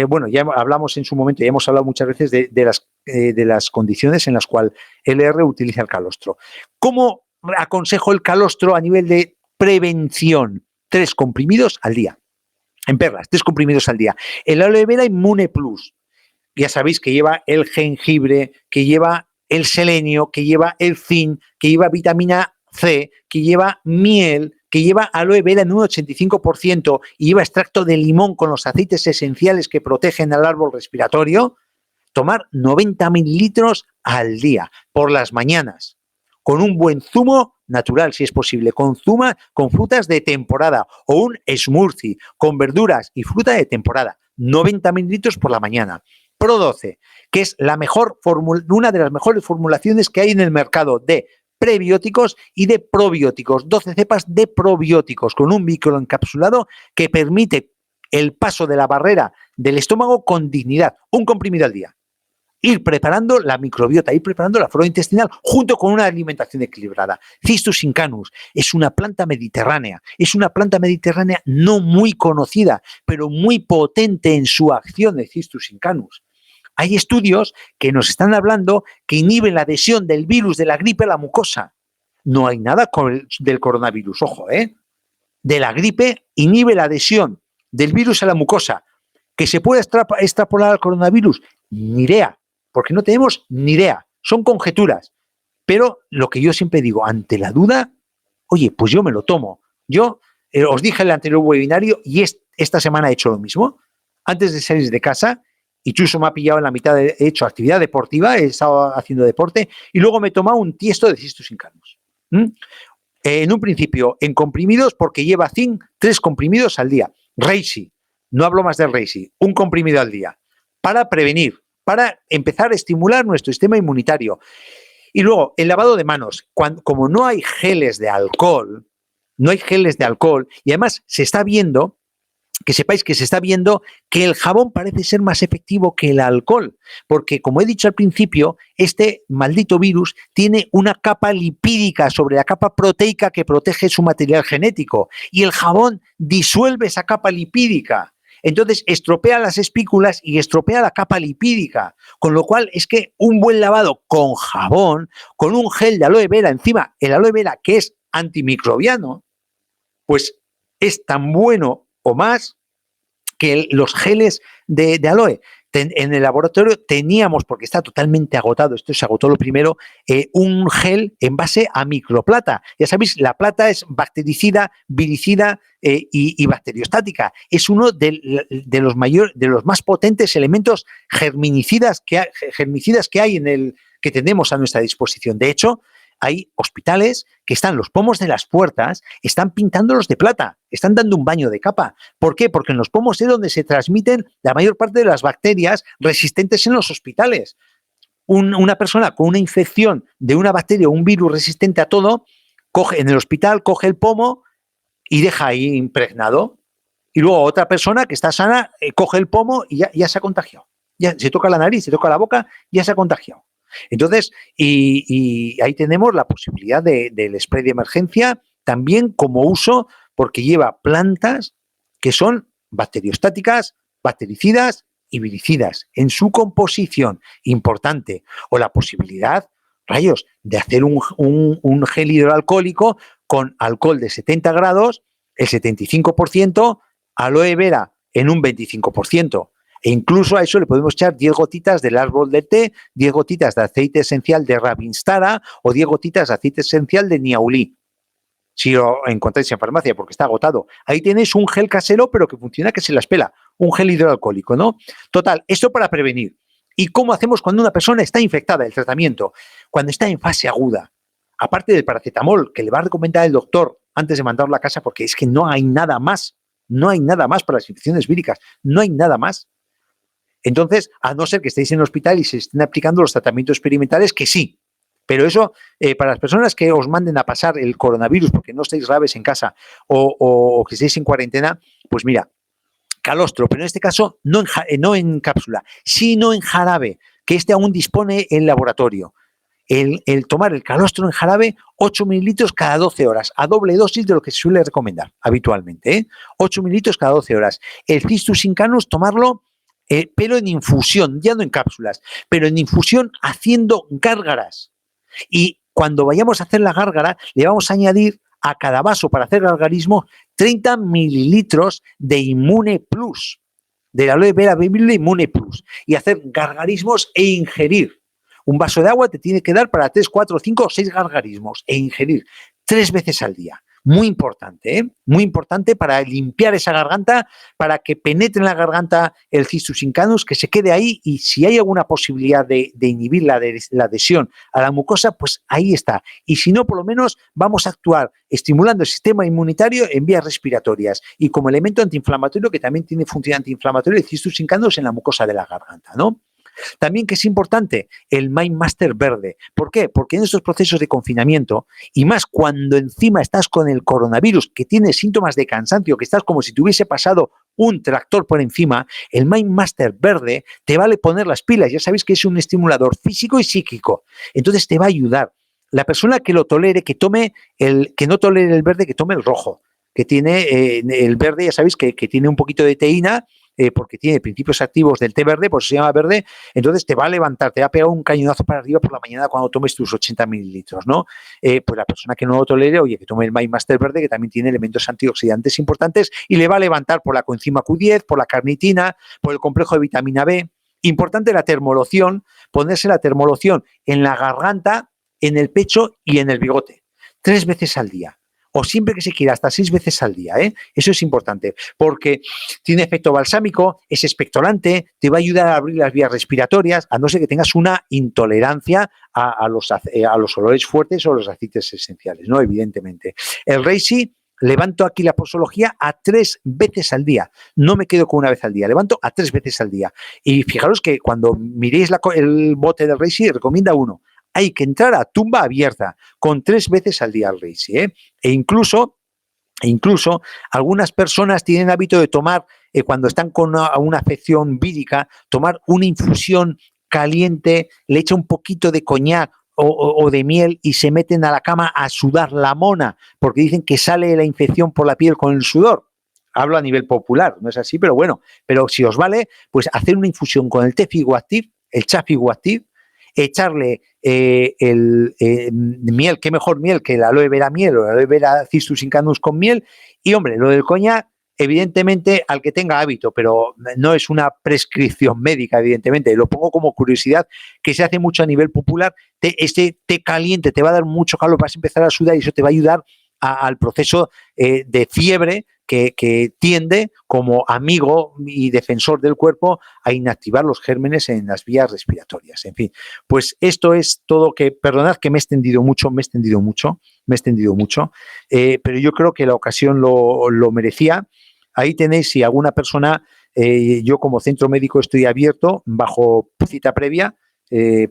bueno, ya hablamos en su momento, ya hemos hablado muchas veces de las condiciones en las cuales el LR utiliza el calostro. ¿Cómo aconsejo el calostro a nivel de prevención? 3 comprimidos al día. En perlas, 3 comprimidos al día. El aloe vera Inmune Plus, ya sabéis que lleva el jengibre, que lleva el selenio, que lleva el zinc, que lleva vitamina C, que lleva miel, que lleva aloe vera en un 85% y lleva extracto de limón con los aceites esenciales que protegen al árbol respiratorio. Tomar 90 mililitros al día, por las mañanas, con un buen zumo natural, si es posible, con frutas de temporada o un smoothie con verduras y fruta de temporada, 90 mililitros por la mañana. Pro 12, que es una de las mejores formulaciones que hay en el mercado de prebióticos y de probióticos, 12 cepas de probióticos con un microencapsulado que permite el paso de la barrera del estómago con dignidad, un comprimido al día. Ir preparando la microbiota, ir preparando la flora intestinal junto con una alimentación equilibrada. Cistus incanus es una planta mediterránea, no muy conocida, pero muy potente en su acción de Cistus incanus. Hay estudios que nos están hablando que inhiben la adhesión del virus de la gripe a la mucosa. No hay nada del coronavirus, ojo, de la gripe inhibe la adhesión del virus a la mucosa. ¿Que se puede extrapolar al coronavirus? Ni idea, porque no tenemos ni idea, son conjeturas. Pero lo que yo siempre digo, ante la duda, oye, pues yo me lo tomo. Yo os dije en el anterior webinario y esta semana he hecho lo mismo. Antes de salir de casa, y Chuso me ha pillado en la mitad, he hecho actividad deportiva, he estado haciendo deporte, y luego me he tomado un tiesto de Cistus incanus. En un principio, en comprimidos, porque lleva zinc, 3 comprimidos al día. Reishi, no hablo más del Reishi, un comprimido al día, para prevenir, para empezar a estimular nuestro sistema inmunitario. Y luego, el lavado de manos. Como no hay geles de alcohol, y además se está viendo, que sepáis que se está viendo que el jabón parece ser más efectivo que el alcohol, porque como he dicho al principio, este maldito virus tiene una capa lipídica sobre la capa proteica que protege su material genético, y el jabón disuelve esa capa lipídica. Entonces estropea las espículas y estropea la capa lipídica, con lo cual es que un buen lavado con jabón, con un gel de aloe vera, encima el aloe vera que es antimicrobiano, pues es tan bueno o más que los geles de aloe. En el laboratorio teníamos, porque está totalmente agotado, esto se agotó lo primero, un gel en base a microplata. Ya sabéis, la plata es bactericida, viricida y bacteriostática. Es uno de los más potentes elementos germicidas que hay que tenemos a nuestra disposición. De hecho, hay hospitales que los pomos de las puertas, están pintándolos de plata, están dando un baño de capa. ¿Por qué? Porque en los pomos es donde se transmiten la mayor parte de las bacterias resistentes en los hospitales. Una persona con una infección de una bacteria o un virus resistente a todo, en el hospital coge el pomo y deja ahí impregnado. Y luego otra persona que está sana coge el pomo y ya se ha contagiado. Ya se toca la nariz, se toca la boca, ya se ha contagiado. Entonces, y ahí tenemos la posibilidad del spray de emergencia también como uso, porque lleva plantas que son bacteriostáticas, bactericidas y viricidas en su composición, importante. O la posibilidad, rayos, de hacer un gel hidroalcohólico con alcohol de 70 grados, el 75%, aloe vera en un 25%. E incluso a eso le podemos echar 10 gotitas del árbol del té, 10 gotitas de aceite esencial de Ravinstara o 10 gotitas de aceite esencial de Niaulí. Si lo encontráis en farmacia, porque está agotado. Ahí tenéis un gel casero, pero que funciona que se las pela. Un gel hidroalcohólico, ¿no? Total, esto para prevenir. ¿Y cómo hacemos cuando una persona está infectada? El tratamiento. Cuando está en fase aguda. Aparte del paracetamol, que le va a recomendar el doctor antes de mandarlo a casa, porque es que no hay nada más. No hay nada más para las infecciones víricas. No hay nada más. Entonces, a no ser que estéis en el hospital y se estén aplicando los tratamientos experimentales, que sí. Pero eso, para las personas que os manden a pasar el coronavirus porque no estáis graves en casa o que estéis en cuarentena, pues mira, calostro, pero en este caso no en cápsula, sino en jarabe, que este aún dispone el laboratorio. El tomar el calostro en jarabe, 8 mililitros cada 12 horas, a doble dosis de lo que se suele recomendar habitualmente, ¿eh? 8 mililitros cada 12 horas. El Cistus incanus, tomarlo, pero en infusión, ya no en cápsulas, pero en infusión haciendo gárgaras. Y cuando vayamos a hacer la gárgara, le vamos a añadir a cada vaso para hacer gargarismo 30 mililitros de Immune Plus, de la aloe vera bebible Immune Plus, y hacer gargarismos e ingerir. Un vaso de agua te tiene que dar para 3, 4, 5 o 6 gargarismos e ingerir 3 veces al día. Muy importante, ¿eh? Muy importante para limpiar esa garganta, para que penetre en la garganta el Cistus incanus, que se quede ahí y si hay alguna posibilidad de inhibir la adhesión a la mucosa, pues ahí está. Y si no, por lo menos vamos a actuar estimulando el sistema inmunitario en vías respiratorias y como elemento antiinflamatorio, que también tiene función antiinflamatoria, el Cistus incanus en la mucosa de la garganta, ¿no? También que es importante el Mindmaster verde. ¿Por qué? Porque en estos procesos de confinamiento, y más cuando encima estás con el coronavirus, que tienes síntomas de cansancio, que estás como si te hubiese pasado un tractor por encima, el Mindmaster verde te vale poner las pilas. Ya sabéis que es un estimulador físico y psíquico. Entonces te va a ayudar. La persona que lo tolere, que no tolere el verde, que tome el rojo. Que tiene el verde, ya sabéis que tiene un poquito de teína, porque tiene principios activos del té verde, por eso se llama verde, entonces te va a levantar, te va a pegar un cañonazo para arriba por la mañana cuando tomes tus 80 mililitros, ¿no? Pues la persona que no lo tolere, oye, que tome el Mindmaster verde, que también tiene elementos antioxidantes importantes y le va a levantar por la coenzima Q10, por la carnitina, por el complejo de vitamina B. Importante la termoloción, ponerse la termoloción en la garganta, en el pecho y en el bigote, 3 veces al día. O siempre que se quiera, hasta 6 veces al día, ¿eh? Eso es importante, porque tiene efecto balsámico, es expectorante, te va a ayudar a abrir las vías respiratorias, a no ser que tengas una intolerancia a los olores fuertes o los aceites esenciales, ¿no? Evidentemente. El Reishi, levanto aquí la posología a 3 veces al día. No me quedo con una vez al día, levanto a 3 veces al día. Y fijaros que cuando miréis el bote del Reishi, recomienda 1. Hay que entrar a tumba abierta con 3 veces al día al Reishi, ¿eh? E incluso algunas personas tienen hábito de tomar, cuando están con una afección vírica, tomar una infusión caliente, le echa un poquito de coñac o de miel y se meten a la cama a sudar la mona, porque dicen que sale la infección por la piel con el sudor. Hablo a nivel popular, no es así, pero bueno, pero si os vale, pues hacer una infusión con el té Figoactiv, el Cha Figoactiv, echarle miel, qué mejor miel que la aloe vera miel o la aloe vera Cistus incanus con miel. Y hombre, lo del coñac, evidentemente al que tenga hábito, pero no es una prescripción médica, evidentemente, lo pongo como curiosidad, que se hace mucho a nivel popular. Este té caliente te va a dar mucho calor, vas a empezar a sudar y eso te va a ayudar al proceso de fiebre que tiende como amigo y defensor del cuerpo a inactivar los gérmenes en las vías respiratorias. En fin, pues esto es todo que, perdonad que me he extendido mucho, pero yo creo que la ocasión lo merecía. Ahí tenéis, si alguna persona, yo como centro médico estoy abierto bajo cita previa,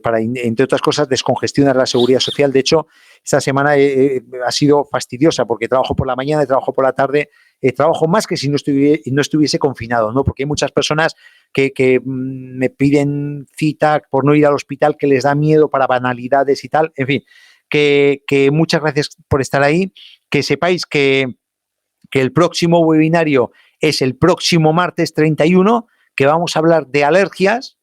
para, entre otras cosas, descongestionar la seguridad social. De hecho, esta semana ha sido fastidiosa porque trabajo por la mañana y trabajo por la tarde. Trabajo más que si no estuviese confinado, ¿no? Porque hay muchas personas que me piden cita por no ir al hospital, que les da miedo para banalidades y tal. En fin, que muchas gracias por estar ahí. Que sepáis que el próximo webinario es el próximo martes 31, que vamos a hablar de alergias,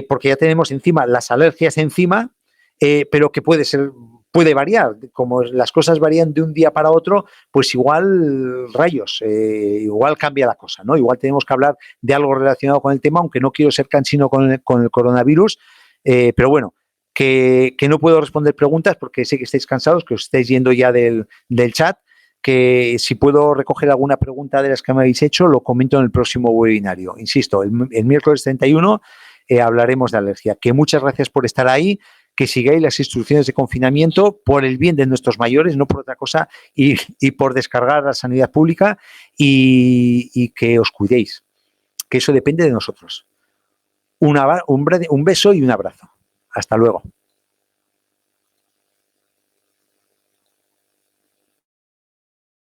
porque ya tenemos encima las alergias encima, pero que puede ser puede variar. Como las cosas varían de un día para otro, pues igual, rayos, igual cambia la cosa, ¿no? Igual tenemos que hablar de algo relacionado con el tema, aunque no quiero ser cansino con el coronavirus, pero bueno, que no puedo responder preguntas porque sé que estáis cansados, que os estáis yendo ya del chat, que si puedo recoger alguna pregunta de las que me habéis hecho, lo comento en el próximo webinario. Insisto, el miércoles 31 hablaremos de alergia. Que muchas gracias por estar ahí, que sigáis las instrucciones de confinamiento por el bien de nuestros mayores, no por otra cosa, y por descargar la sanidad pública y que os cuidéis, que eso depende de nosotros. Un beso y un abrazo. Hasta luego.